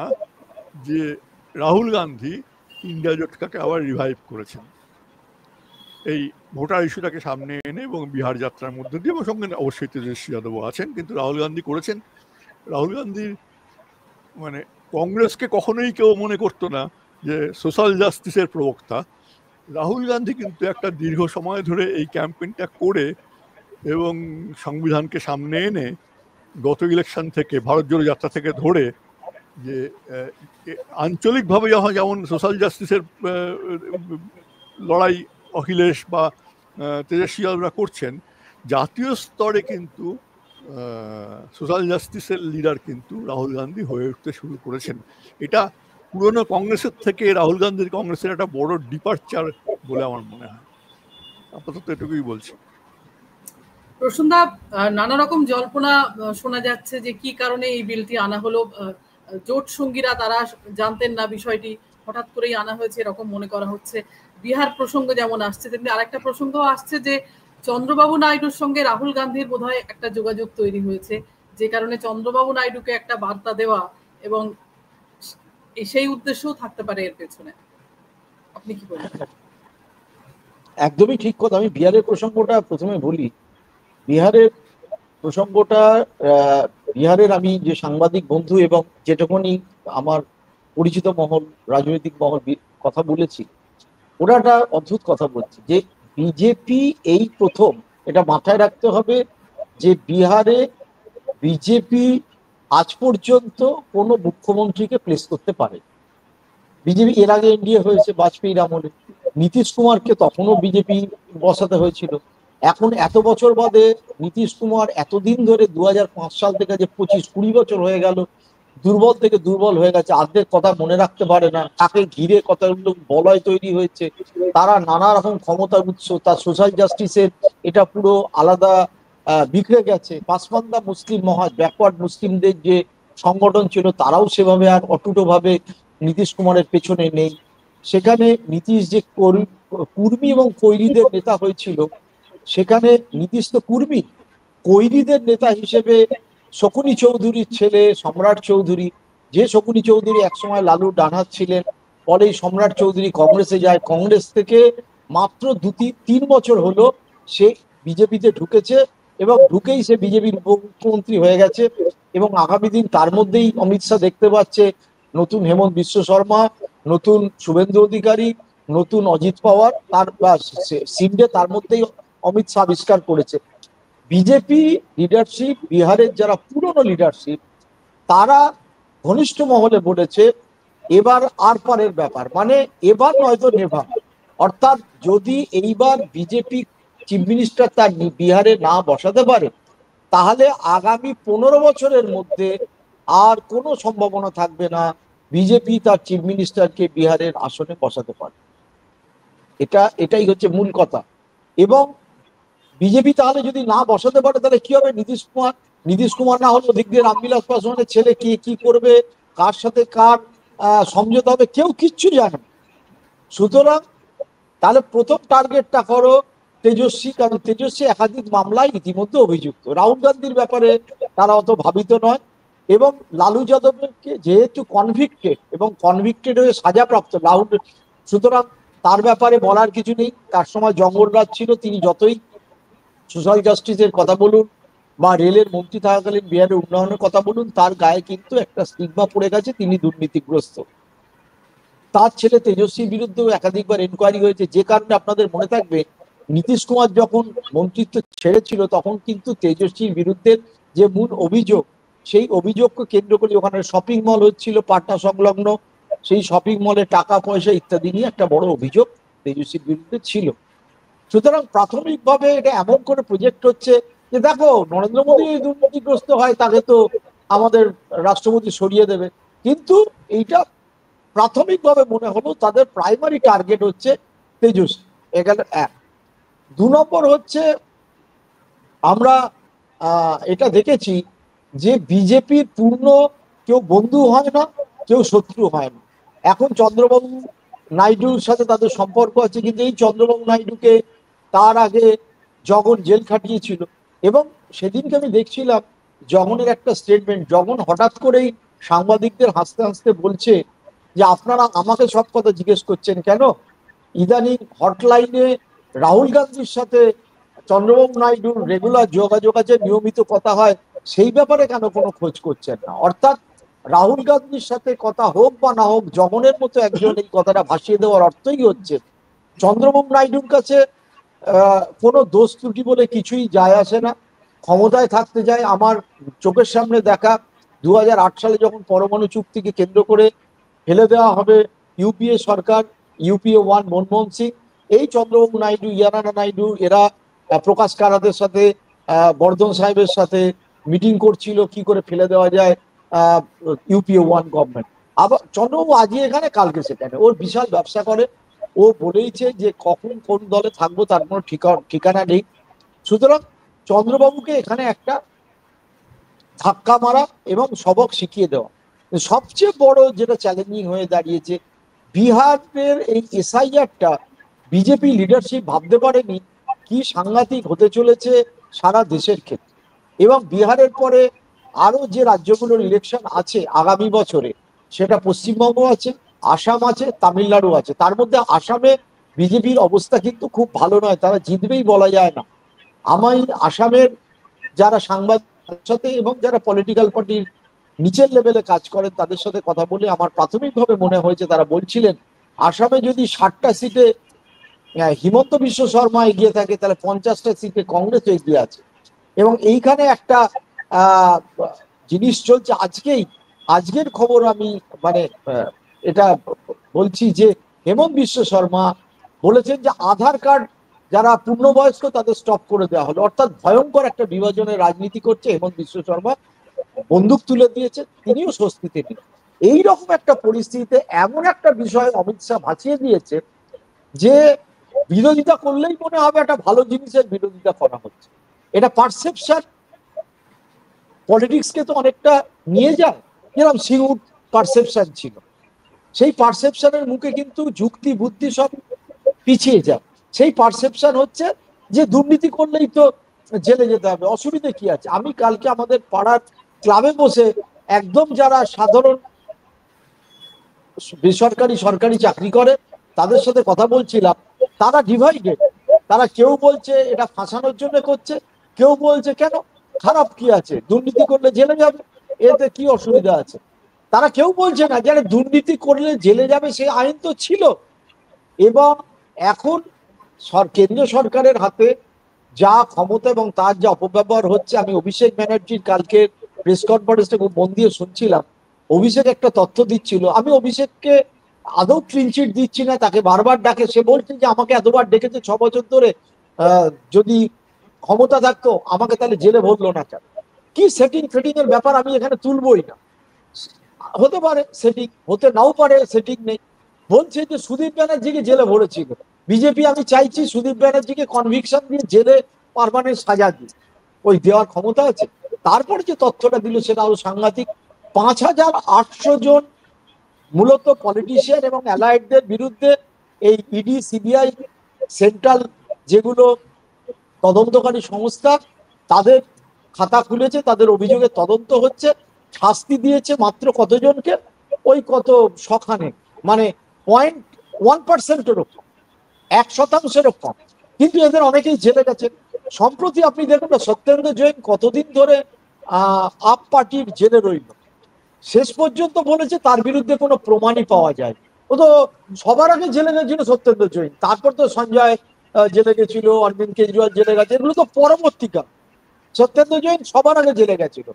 যে রাহুল গান্ধী ইন্ডিয়া জোটটাকে আবার রিভাইভ করেছেন এই ভোটার ইস্যুটাকে সামনে এনে এবং বিহার যাত্রার মধ্যে দিয়ে, এবং সঙ্গে অবশ্যই তেজস্বী যাদবও আছেন, কিন্তু রাহুল গান্ধী করেছেন। রাহুল গান্ধীর মানে কংগ্রেসকে কখনোই কেউ মনে করতো না যে সোশ্যাল জাস্টিসের প্রবক্তা। রাহুল গান্ধী কিন্তু একটা দীর্ঘ সময় ধরে এই ক্যাম্পেইনটা করে এবং সংবিধানকে সামনে এনে গত ইলেকশন থেকে, ভারত জোড়ো যাত্রা থেকে ধরে, যে আঞ্চলিকভাবে যেমন সোশ্যাল জাস্টিসের লড়াই অখিলেশ বা তেজস্বী যাদবরা করছেন, জাতীয় স্তরে কিন্তু সোশ্যাল জাস্টিসের লিডার কিন্তু রাহুল গান্ধী হয়ে উঠতে শুরু করেছেন। এটা পুরনো কংগ্রেসের থেকে রাহুল গান্ধীর কংগ্রেসের একটা বড় ডিপারচার বলে আমার মনে হয়। আপাতত এটুকুই বলছি। প্রসন্দা, নানা রকম জল্পনা শোনা যাচ্ছে যে কি কারণে এই বিলটি আনা হলো। জোট সঙ্গীরা তারা জানতেন না বিষয়টি, হঠাৎ করেই আনা হয়েছে এরকম মনে করা হচ্ছে। বিহার প্রসঙ্গ যেমন আসছে, তেমনি আরেকটা প্রসঙ্গ আসছে যে চন্দ্রবাবু নাইডুর সঙ্গে রাহুল গান্ধীর বোধহয় একটা যোগাযোগ তৈরি হয়েছে, যে কারণে চন্দ্রবাবু নাইডুকে একটা বার্তা দেওয়া, এবং সেই উদ্দেশ্যও থাকতে পারে এর পেছনে। আপনি কি বলেন? একদমই ঠিক কথা। আমি বিহারের প্রসঙ্গটা প্রথমে বলি। বিহারের প্রসঙ্গটা, বিহারের আমি যে সাংবাদিক বন্ধু এবং যেটুকুনি আমার পরিচিত মহল, রাজনৈতিক মহল কথা বলেছি, ওরা একটা অদ্ভুত কথা বলছে যে বিজেপি এই প্রথম, এটা মাথায় রাখতে হবে যে বিহারে বিজেপি আজ পর্যন্ত কোনো মুখ্যমন্ত্রীকে প্লেস করতে পারে। বিজেপি এর আগে এনডিএ হয়েছে বাজপেয়ীর আমলে, নীতিশ কুমারকে তখনও বিজেপি বসাতে হয়েছিল। এখন এত বছর বাদে নীতিশ কুমার এতদিন ধরে 2005 সাল থেকে যে 25-20 বছর হয়ে গেল, দুর্বল থেকে দুর্বল হয়ে গেছে, আর্ধেক কথা মনে রাখতে পারে না, তাকে ঘিরে কতগুলো বলয় তৈরি হয়েছে, তারা নানা রকম ক্ষমতার উৎস, তার সোশ্যাল জাস্টিসের এটা পুরো আলাদা বিখরে গেছে। পাসমানদা মুসলিম মহাজ, ব্যাকওয়ার্ড মুসলিমদের যে সংগঠন ছিল, তারাও সেভাবে আর অটুটভাবে নীতিশ কুমারের পেছনে নেই। সেখানে নীতিশ যে কুর্মী এবং কৈরিদের নেতা হয়েছিল, সেখানে নীতিশ তো কুর্মী, কৈরিদের নেতা হিসেবে শকুনি চৌধুরীর ছেলে সম্রাট চৌধুরী, যে শকুনি চৌধুরী একসময় লালুর ডানহাত ছিলেন, পরে সম্রাট চৌধুরী কংগ্রেসে যায়, কংগ্রেস থেকে মাত্র 2-3 বছর হলো সে বিজেপিতে ঢুকেছে, এবং ঢুকেই সে বিজেপির উপমুখ্যমন্ত্রী হয়ে গেছে। এবং আগামী দিন তার মধ্যেই অমিত শাহ দেখতে পাচ্ছে নতুন হেমন্ত বিশ্ব শর্মা, নতুন শুভেন্দু অধিকারী, নতুন অজিত পাওয়ার, তার সিন্ডে তার মধ্যেই অমিত শাহ আবিষ্কার করেছে। বিজেপি লিডারশিপ, বিহারের যারা পুরনো লিডারশিপ, তারা ঘনিষ্ঠ মহলে বলেছে এবার আর পারের ব্যাপার, মানে এবার নয়তো নেভার। অর্থাৎ যদি এইবার বিজেপি চিফ মিনিস্টার তার বিহারে না বসাতে পারে, তাহলে আগামী 15 বছরের মধ্যে আর কোনো সম্ভাবনা থাকবে না বিজেপি তার চিফ মিনিস্টারকে বিহারের আসনে বসাতে পারে। এটাই হচ্ছে মূল কথা। এবং বিজেপি তাহলে যদি না বসাতে পারে, তাহলে কি হবে? নীতিশ কুমার না হলে ওদিক দিয়ে রামবিলাস পাসওয়ানের ছেলে কি করবে, কার সাথে কার সমঝোতা হবে, কেউ কিচ্ছু জানে না। সুতরাং তাহলে প্রথম টার্গেটটা করো তেজস্বী, কারণ তেজস্বী একাধিক মামলায় ইতিমধ্যে অভিযুক্ত। রাহুল গান্ধীর ব্যাপারে তারা অত ভাবিত নয়, এবং লালু যাদবকে যেহেতু কনভিক্টেড এবং কনভিক্টেড হয়ে সাজাপ্রাপ্ত রাহুল, সুতরাং তার ব্যাপারে বলার কিছু নেই। তার সময় জঙ্গলরাজ ছিল, তিনি যতই সোশ্যাল জাস্টিসের কথা বলুন বা রেলের মন্ত্রী থাকাকালীন বিহারের উন্নয়নের কথা বলুন, তার গায়ে কিন্তু একটা স্টিগমা পড়ে গেছে, তিনি দুর্নীতিগ্রস্ত। তার ছেলে তেজস্বীর বিরুদ্ধেও একাধিকবার এনকোয়ারি হয়েছে, যে কারণে আপনাদের মনে থাকবে নীতিশ কুমার যখন মন্ত্রিত্ব ছেড়েছিল, তখন কিন্তু তেজস্বীর বিরুদ্ধে যে মূল অভিযোগ, সেই অভিযোগকে কেন্দ্র করে ওখানে শপিং মল হচ্ছিল পাটনা সংলগ্ন, সেই শপিং মলে টাকা পয়সা ইত্যাদি নিয়ে একটা বড় অভিযোগ তেজস্বীর বিরুদ্ধে ছিল। সুতরাং প্রাথমিকভাবে এটা এমন করে প্রজেক্ট হচ্ছে যে দেখো নরেন্দ্র মোদী দুর্নীতিগ্রস্ত হয়, তাকে তো আমাদের রাষ্ট্রপতি সরিয়ে দেবে। কিন্তু এইটা প্রাথমিকভাবে মনে হলো তাদের প্রাইমারি টার্গেট হচ্ছে তেজস্বী। এখানে 1। 2 নম্বর হচ্ছে, আমরা এটা দেখেছি যে বিজেপির পূর্ণ কেউ বন্ধু হয় না, কেউ শত্রু হয় না। এখন চন্দ্রবাবু নাইডুর সাথে তাদের সম্পর্ক আছে, কিন্তু এই চন্দ্রবাবু নাইডুকে তার আগে জগন জেল খাটিয়েছিল। এবং সেদিনকে আমি দেখছিলাম জগনের একটা স্টেটমেন্ট, জগন হঠাৎ করেই সাংবাদিকদের হাসতে হাসতে বলছে যে আপনারা আমাকে সব কথা জিজ্ঞেস করছেন কেন, ইদানিং হটলাইনে রাহুল গান্ধীর সাথে চন্দ্রবাবু নাইডুর রেগুলার যোগাযোগ আছে, নিয়মিত কথা হয়, সেই ব্যাপারে কেন কোনো খোঁজ করছেন না। অর্থাৎ রাহুল গান্ধীর সাথে কথা হোক বা না হোক, জগনের মতো একজন এই কথাটা ভাসিয়ে দেওয়ার অর্থই হচ্ছে চন্দ্রবাবু নাইডুর কাছে কোনো দোষ ত্রুটি বলে কিছুই যায় আসে না, ক্ষমতায় থাকতে যায়। আমার চোখের সামনে দেখা 2008 সালে যখন পরমাণু চুক্তিকে কেন্দ্র করে ফেলে দেওয়া হবে ইউপিএ সরকার, ইউপিএ 1 মনমোহন সিং, এই চন্দ্রবাবু নাইডু, ইয়ারানা নাইডু এরা প্রকাশ কারাতের সাথে বর্ধন সাহেবের সাথে মিটিং করছিল কি করে ফেলে দেওয়া যায় ইউপিএ 1 গভর্নমেন্ট। আবার চন্দ্রবাবু আজই এখানে কালকে সেখানে, ওর বিশাল ব্যবসা করে। ও বলেইছে যে কখন কোন দলে থাকবো তার কোনো ঠিকানা নেই। সুতরাং চন্দ্রবাবুকে এখানে একটা ধাক্কা মারা এবং সবক শিখিয়ে দেওয়া। সবচেয়ে বড় যেটা চ্যালেঞ্জিং হয়ে দাঁড়িয়েছে, বিহারের এই এসআইআরটা বিজেপি লিডারশিপ ভাবতে পারেনি কি সাংঘাতিক হতে চলেছে সারা দেশের ক্ষেত্রে। এবং বিহারের পরে আরো যে রাজ্যগুলোর ইলেকশন আছে আগামী বছরে, সেটা পশ্চিমবঙ্গ আছে, আসাম আছে, তামিলনাড়ু আছে। তার মধ্যে আসামে বিজেপির অবস্থা কিন্তু খুব ভালো নয়, তারা জিতবেই বলা যায় না। আমি আসামের যারা সাংবাদিকের সাথে এবং যারা পলিটিক্যাল পার্টির নিচের লেভেলে কাজ করেন তাদের সাথে কথা বলে আমার প্রাথমিকভাবে মনে হয়েছে, তারা বলছিলেন আসামে যদি 60টা সিটে হিমন্ত বিশ্ব শর্মা এগিয়ে থাকে, তাহলে 50টা সিটে কংগ্রেস এগিয়ে আছে। এবং এইখানে একটা জিনিস চলছে আজকের খবর, আমি মানে এটা বলছি যে হেমন্ত বিশ্ব শর্মা বলেছেন যে আধার কার্ড যারা পূর্ণবয়স্ক তাদের স্টপ করে দেওয়া হলো। অর্থাৎ ভয়ঙ্কর একটা বিভাজনের রাজনীতি করছে হেমন্ত বিশ্ব শর্মা, বন্দুক তুলে দিয়েছে, তিনিও স্বস্তিতে নেই। এইরকম একটা পরিস্থিতিতে এমন একটা বিষয় অমিত শাহ ভাসিয়ে দিয়েছে যে বিরোধিতা করলেই মনে হবে একটা ভালো জিনিসের বিরোধিতা করা হচ্ছে। এটা পারসেপশন পলিটিক্সকে তো অনেকটা নিয়ে যায়, যেরকম সিঙ্গুর পারসেপশন ছিল, সেই পারসেপশনের মুখে কিন্তু যুক্তি বুদ্ধি সব পিছিয়ে যায়। সেই পারসেপশন হচ্ছে যে দুর্নীতি করলেই তো জেলে যেতে হবে, অসুবিধা কি আছে। আমি কালকে আমাদের পাড়ার ক্লাবে বসে একদম যারা সাধারণ বেসরকারি সরকারি চাকরি করে তাদের সাথে কথা বলছিলাম, তারা ডিভাইডেড। তারা কেউ বলছে এটা ফাঁসানোর জন্য করছে, কেউ বলছে কেন, খারাপ কি আছে, দুর্নীতি করলে জেলে যাবে, এতে কি অসুবিধা আছে। তারা কেউ বলছে না যারা দুর্নীতি করলে জেলে যাবে সেই আইন তো ছিল। এবং এখন কেন্দ্রীয় সরকারের হাতে যা ক্ষমতা এবং তার যা অপব্যবহার হচ্ছে, আমি অভিষেক ব্যানার্জির কালকে প্রেস কনফারেন্সটা খুব মন দিয়ে শুনছিলাম। অভিষেক একটা তথ্য দিচ্ছিল, আমি অভিষেককে আদৌ ক্লিনচিট দিচ্ছি না, তাকে বারবার ডাকে, সে বলছে যে আমাকে এতবার ডেকেছে 6 বছর ধরে, যদি ক্ষমতা থাকতো আমাকে তাহলে জেলে ভরলো না কেন। কি সেটিং ফেটিং এর ব্যাপার আমি এখানে তুলবই না, হতে পারে সেটিং, হতে নাও পারে সেটিং নেই। বলছে যে সুদীপ ব্যানার্জিকে জেলে ভরেছিল বিজেপি, আমি চাইছি সুদীপ ব্যানার্জিকে কনভিকশন দিয়ে জেলে পার্মানেন্ট সাজা দিয়ে, ওই দেওয়ার ক্ষমতা আছে। তারপরে যে তথ্যটা দিল সেটা আরো সাংঘাতিক, 5800 জন মূলত পলিটিশিয়ান এবং অ্যালায়েডদের বিরুদ্ধে এই ইডি সিবিআই সেন্ট্রাল যেগুলো তদন্তকারী সংস্থা তাদের খাতা খুলেছে, তাদের অভিযোগে তদন্ত হচ্ছে। শাস্তি দিয়েছে মাত্র কতজনকে, ওই কত শখানে, মানে 0.1%-এরও কম, 1%-এরও কম। কিন্তু এদের অনেকেই জেলে গেছে। সম্প্রতি আপনি দেখুন না, সত্যেন্দ্র জৈন কতদিন ধরে আপ পার্টির জেলে রইল, শেষ পর্যন্ত বলেছে তার বিরুদ্ধে কোনো প্রমাণই পাওয়া যায়। ও তো সবার আগে জেলে গেছিল সত্যেন্দ্র জৈন, তারপর তো সঞ্জয় জেলে গেছিল, অরবিন্দ কেজরিওয়াল জেলে গেছে, এগুলো তো পরবর্তীকাল। সত্যেন্দ্র জৈন সবার আগে জেলে গেছিল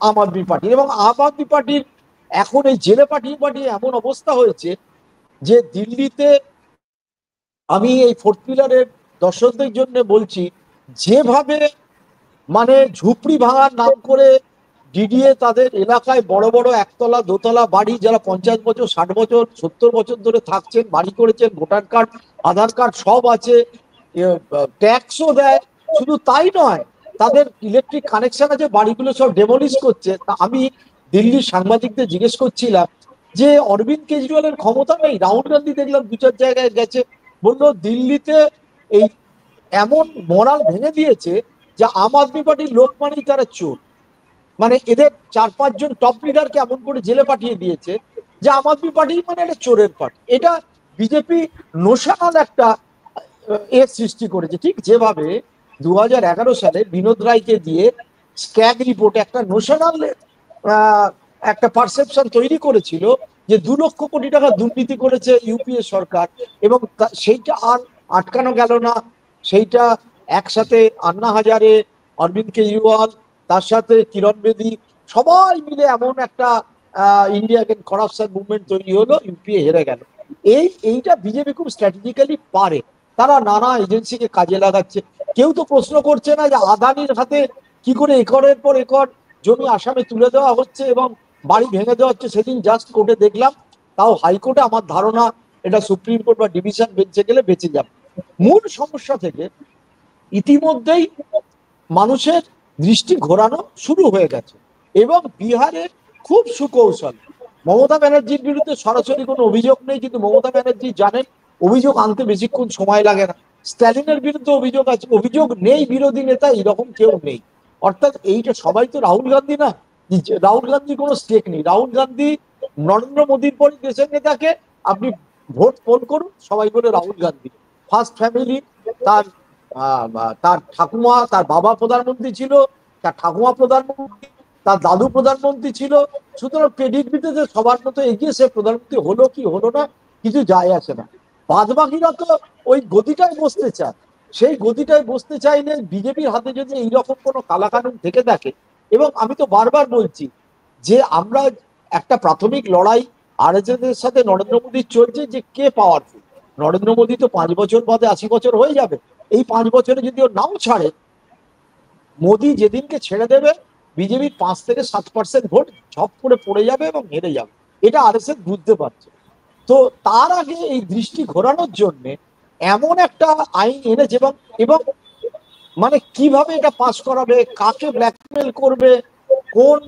আম আদমি পার্টি। এবং আম আদমি পার্টির এখন এই জেলে পাঠিয়ে এমন অবস্থা হয়েছে যে দিল্লিতে, আমি এই 4th পিলারের দর্শকদের জন্য বলছি, যেভাবে মানে ঝুপড়ি ভাঙার নাম করে ডিডিএ তাদের এলাকায় বড় বড় একতলা দোতলা বাড়ি, যারা 50 বছর 60 বছর 70 বছর ধরে থাকছেন, বাড়ি করেছেন, ভোটার কার্ড আধার কার্ড সব আছে, ট্যাক্সও দেয়, শুধু তাই নয় তাদের ইলেকট্রিক কানেকশন আছে, বাড়িগুলো সব ডেমোলিশ করছে। আমি দিল্লির সাংবাদিকদের জিজ্ঞেস করছিলাম যে অরবিন্দ কেজরিওয়ালের ক্ষমতা নেই, রাহুল গান্ধী দেখলাম 2-4 জায়গায় গেছে, বললো দিল্লিতে এই এমন মরাল ভেঙে দিয়েছে যে আম আদমি পার্টির লোক মানেই তারা চোর। মানে এদের 4-5 জন টপ লিডারকে এমন করে জেলে পাঠিয়ে দিয়েছে যে আম আদমি পার্টি মানে একটা চোরের পার্টি। এটা বিজেপি নোশানাল একটা এর সৃষ্টি করেছে, ঠিক যেভাবে 2011 সালে বিনোদ রায়কে দিয়ে স্ক্যাগ রিপোর্ট একটা নোশনাল একটা পারসেপশন তৈরি করেছিল যে 2 লক্ষ কোটি টাকা দুর্নীতি করেছে ইউপিএ সরকার, এবং সেইটা আর আটকানো গেল না। সেইটা একসাথে আন্না হাজারে, অরবিন্দ কেজরিওয়াল, তার সাথে কিরণ বেদি সবাই মিলে এমন একটা ইন্ডিয়া এগেইনস্ট করাপশন মুভমেন্ট তৈরি হলো, ইউপিএ হেরে গেল। এইটা বিজেপি খুব স্ট্র্যাটেজিক্যালি পারে, তারা নানা এজেন্সিকে কাজে লাগাচ্ছে। কেউ তো প্রশ্ন করছে না যে আদানির হাতে কি করে একরের পর একর জমি আসামে তুলে দেওয়া হচ্ছে এবং বাড়ি ভেঙে দেওয়া হচ্ছে। সেদিন জাস্ট কোর্টে দেখলাম, তাও হাইকোর্টে, আমার ধারণা এটা সুপ্রিম কোর্ট বা ডিভিশন বেঞ্চে গেলে বেঁচে যাবে। মূল সমস্যা থেকে ইতিমধ্যেই মানুষের দৃষ্টি ঘোরানো শুরু হয়ে গেছে, এবং বিহারের খুব সুকৌশল। মমতা ব্যানার্জির বিরুদ্ধে সরাসরি কোনো অভিযোগ নেই, কিন্তু মমতা ব্যানার্জি জানেন অভিযোগ আনতে বেশিক্ষণ সময় লাগে না। স্ট্যালিনের বিরুদ্ধে অভিযোগ আছে, অভিযোগ নেই বিরোধী নেতা এরকম কেউ নেই। অর্থাৎ এইটা সবাই তো রাহুল গান্ধী না, রাহুল গান্ধী কোনো স্টেক নেই। রাহুল গান্ধী নরেন্দ্র মোদীর পরে দেশের নেতাকে আপনি ভোট পোল করুন, সবাই বলে রাহুল গান্ধী ফার্স্ট ফ্যামিলি। তার তার ঠাকুমা, তার বাবা প্রধানমন্ত্রী ছিল, তার ঠাকুমা প্রধানমন্ত্রী, তার দাদু প্রধানমন্ত্রী ছিল। সুতরাং পেডিগ্রিতে সবার মতো এগিয়ে সে প্রধানমন্ত্রী হলো কি হলো না কিছু যায় আসে না। বাদ বাকিরা তো ওই গদিটায় বসতে চায়। সেই গদিটায় বসতে চাইলে বিজেপির হাতে যদি এইরকম কোনো কালাকানুন থেকে থাকে, এবং আমি তো বারবার বলছি যে আমরা একটা প্রাথমিক লড়াই আরএসএস সাথে নরেন্দ্র মোদীর চলছে যে কে পাওয়ারফুল। নরেন্দ্র মোদী তো 5 বছর বাদে 80 বছর হয়ে যাবে। এই 5 বছরে যদি ও নাও ছাড়ে, মোদী যেদিনকে ছেড়ে দেবে বিজেপির 5 থেকে 7% ভোট ঝপ করে পড়ে যাবে এবং হেরে যাবে। এটা আরএসএস বুঝতে পারছে। তো তার আগে এই দৃষ্টি ঘোরানোর জন্য এমন একটা আইন এনেছে, এবং মানে কিভাবে এটা পাস করাবে, কাকে ব্ল্যাকমেল করবে, কোন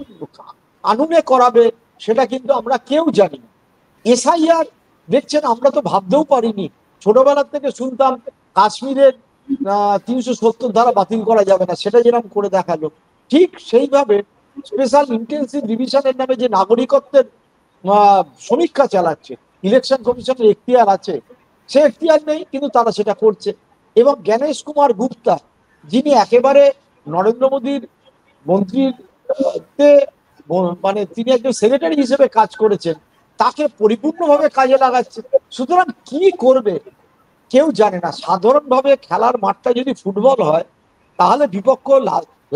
কানুনে করাবে, সেটা কিন্তু আমরা কেউ জানি না। এসআইআর দেখছেন, আমরা তো ভাবতেও পারিনি। ছোটবেলা থেকে শুনতাম কাশ্মীরের 370 ধারা বাতিল করা যাবে না, সেটা যেরকম করে দেখালো। ঠিক সেইভাবে স্পেশাল ইন্টেন্সিভ রিভিশনের নামে যে নাগরিকত্বের সমীক্ষা চালাচ্ছে, ইলেকশন কমিশনের এখতিয়ার আছে, সে এখতিয়ার নেই, কিন্তু তারা সেটা করছে। এবং জ্ঞানেশ কুমার গুপ্তা, যিনি একেবারে নরেন্দ্র মোদীর মন্ত্রীর মানে তিনি একজন সেক্রেটারি হিসেবে কাজ করেছেন, তাকে পরিপূর্ণভাবে কাজে লাগাচ্ছে। সুতরাং কি করবে কেউ জানে না। সাধারণভাবে খেলার মাঠটা যদি ফুটবল হয়, তাহলে বিপক্ষ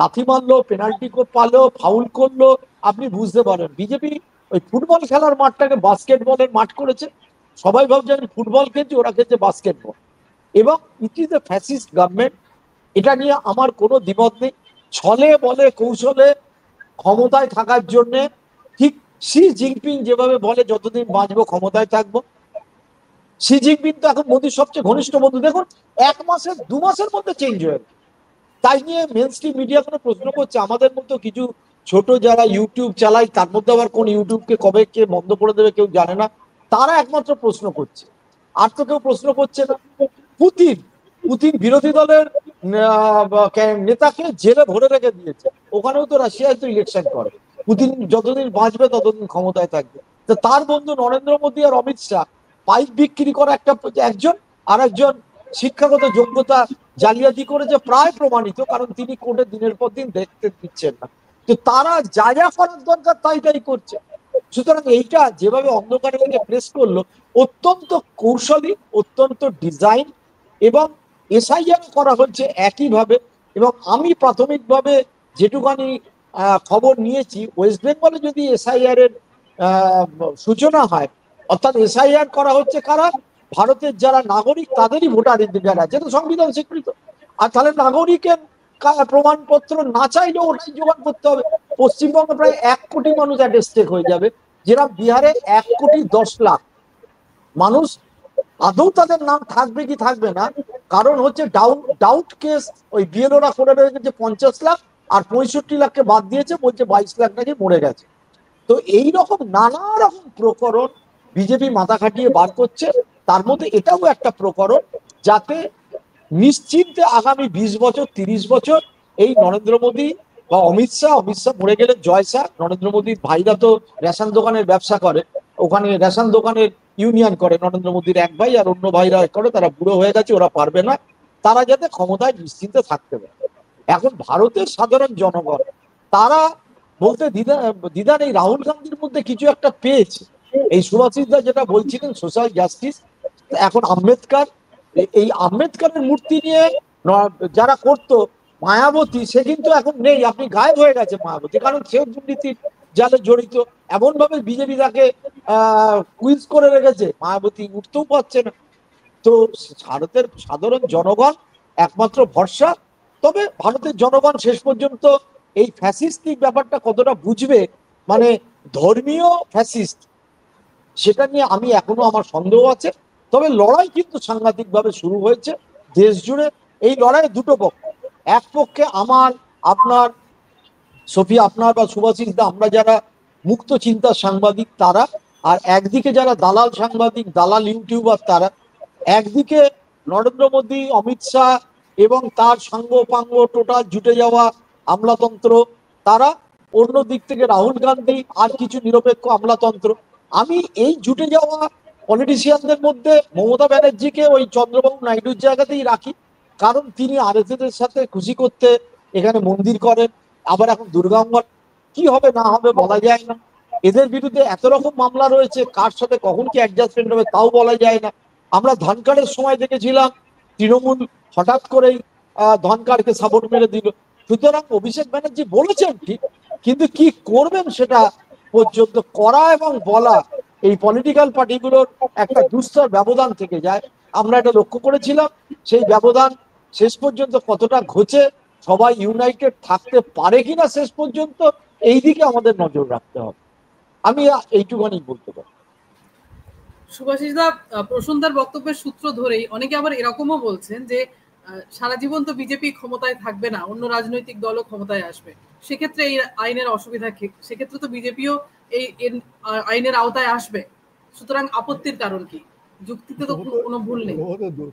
লাথি মারলো, পেনাল্টি পারলো, ফাউল করলো, আপনি বুঝতে পারেন। বিজেপি ওই ফুটবল খেলার মাঠটাকে বাস্কেটবলের মাঠ করেছে। সবাই ভাবছে আমি ফুটবল খেলছি, ওরা খেলছে বাস্কেটবল। এবং it is a fascist government, এটা নিয়ে আমার কোনো দ্বিমত নেই। ছলে বলে কৌশলে ক্ষমতায় থাকার জন্য, ঠিক শি জিনপিং যেভাবে বলে যতদিন বাঁচবো ক্ষমতায় থাকবো। শি জিনপিং তো এখন মোদীর সবচেয়ে ঘনিষ্ঠ বন্ধু। দেখুন 1 মাসের 2 মাসের মধ্যে চেঞ্জ হয়ে, তাই নিয়ে মেন স্ট্রিম মিডিয়া কোনো প্রশ্ন করছে। আমাদের মতো কিছু ছোট যারা ইউটিউব চালায়, তার মধ্যে আবার কোন ইউটিউবকে কবে কে বন্ধ করে দেবে কেউ জানে না, তারা একমাত্র প্রশ্ন করছে, আর তো কেউ প্রশ্ন করছে না। পুতিন বিরোধী দলের নেতাকে জেলে ভরে রেখে দিয়েছে। ওখানেও তো রাশিয়ায় তো ইলেকশন করে। পুতিন যতদিন বাঁচবে ততদিন ক্ষমতায় থাকবে। তো তার বন্ধু নরেন্দ্র মোদী আর অমিত শাহ পাইপ বিক্রি করা একজন, আর একজন শিক্ষাগত যোগ্যতা জালিয়াতি করেছে, প্রায় প্রমাণিত, কারণ তিনি কোর্টে দিনের পর দিন দেখতে দিচ্ছেন না। তো তারা যা যা করার দরকার তাই করছে। সুতরাং এইটা যেভাবে অন্ধকারে লেগে প্রেস করলো, অত্যন্ত কৌশলী, অত্যন্ত ডিজাইন, এবং এসআইআর করা হচ্ছে একইভাবে। এবং আমি প্রাথমিকভাবে যেটুকানি খবর নিয়েছি, ওয়েস্ট বেঙ্গলে যদি এসআইআর এর সূচনা হয়, অর্থাৎ এসআইআর করা হচ্ছে কারা, ভারতের যারা নাগরিক তাদেরই ভোটাধিকার আছে, যেটা সংবিধান স্বীকৃত। আর তাহলে নাগরিকের প্রমাণপত্র না চাইলেও ওটাই জোগাড় করতে হবে। পশ্চিমবঙ্গে প্রায় 1 কোটি মানুষ অ্যাটেস্টেড হয়ে যাবে, যেটা বিহারে 1,10,00,000 মানুষ। আদৌ তাদের নাম থাকবে কি থাকবে না, কারণ হচ্ছে ডাউট কেস। ওই বিএলওরা করে রয়েছে 50 লাখ, আর 65 লাখকে বাদ দিয়েছে, বলছে 22 লাখ নাকি মরে গেছে। তো এই রকম নানা রকম প্রকরণ বিজেপি মাথা খাটিয়ে বার করছে। তার মধ্যে এটাও একটা প্রকরণ, যাতে নিশ্চিন্তে আগামী 20 বছর 30 বছর এই নরেন্দ্র মোদী বা অমিত শাহ মরে গেলে জয় শাহ, নরেন্দ্র মোদীর ভাইরা তো রেশন দোকানের ব্যবসা করে, ওখানে রেশন দোকানের ইউনিয়ন করে নরেন্দ্র মোদীর এক ভাই, আর অন্য ভাইরা করে, তারা বুড়ো হয়ে গেছে, ওরা পারবে না, তারা যাতে ক্ষমতায় নিশ্চিন্তে থাকতে পারে। এখন ভারতের সাধারণ জনগণ তারা বলতে দ্বিধা নেই, রাহুল গান্ধীর মধ্যে কিছু একটা পেয়েছে। এই সুভাষিস দা যেটা বলছিলেন সোশ্যাল জাস্টিস, এখন আম্বেদকর, এই আম্বেদকরের মূর্তি নিয়ে যারা করতো, মায়াবতী সে কিন্তু এখন নেই, আপনি গায়েব হয়ে গেছে মায়াবতী, কারণ সে দুর্নীতির জালে জড়িত, এমন ভাবে বিজেপি তাকে কুইজ করে রেখেছে, মায়াবতী উঠতেও পারছে না। তো ভারতের সাধারণ জনগণ একমাত্র ভরসা। তবে ভারতের জনগণ শেষ পর্যন্ত এই ফ্যাসিস্টিক ব্যাপারটা কতটা বুঝবে, মানে ধর্মীয় ফ্যাসিস্ট, সেটা নিয়ে আমি এখনো আমার সন্দেহ আছে। তবে লড়াই কিন্তু সাংঘাতিকভাবে শুরু হয়েছে দেশ জুড়ে। এই লড়াইয়ে দুটো পক্ষ, এক পক্ষে আমার, আপনার, সফিয়া আপনার বা সুভাষিস দা, আমরা যারা মুক্ত চিন্তার সাংবাদিক তারা, আর একদিকে যারা দালাল সাংবাদিক, দালাল ইউটিউবার তারা। একদিকে নরেন্দ্র মোদী, অমিত শাহ এবং তার সাঙ্গপাঙ্গ টোটাল জুটে যাওয়া আমলাতন্ত্র তারা, অন্য দিক থেকে রাহুল গান্ধী আর কিছু নিরপেক্ষ আমলাতন্ত্র। আমি এই জুটে যাওয়া পলিটিশিয়ানদের মধ্যে মমতা ব্যানার্জিকে ওই চন্দ্রবাবু নাইডুর জায়গাতেই রাখি, কারণ তিনি আরএসএস এর সাথে খুশি করতে এখানে মন্দির করেন, আবার এখন দুর্গাঙ্গন, কি হবে না হবে বলা যায় না। এদের বিরুদ্ধে এত রকম মামলা রয়েছে, কার সাথে কখন কি অ্যাডজাস্টমেন্ট হবে তাও বলা যায় না। আমরা ধনকারের সময় দেখেছিলাম তৃণমূল হঠাৎ করেই ধনকারকে সাপোর্ট মেরে দিল। সুতরাং অভিষেক ব্যানার্জি বলেছেন ঠিক, কিন্তু কি করবেন সেটা পর্যন্ত করা এবং বলা এই পলিটিক্যাল পার্টিগুলোর একটা দুস্তর ব্যবধান থেকে যায়। আমরা এটা লক্ষ্য করেছিলাম, সেই ব্যবধান শেষ পর্যন্ত কতটা ঘোচে, সবাই ইউনাইটেড থাকতে পারে কিনা শেষ পর্যন্ত, এই দিকে আমাদের নজর রাখতে হবে। আমি এইটুখানি বলতে পারি। সুভাষিস দা, প্রসন্নদার বক্তব্যের সূত্র ধরেই অনেকে আবার এরকমও বলছেন যে সারা জীবন তো বিজেপি ক্ষমতায় থাকবে না, অন্য রাজনৈতিক দলও ক্ষমতায় আসবে, সেক্ষেত্রে এই আইনের অসুবিধা কি? সেক্ষেত্রে তো বিজেপিও এই আইনের আওতায় আসবে, সুতরাং আপত্তির কারণ কি? যুক্তিতে তো কোনো ভুল নেই।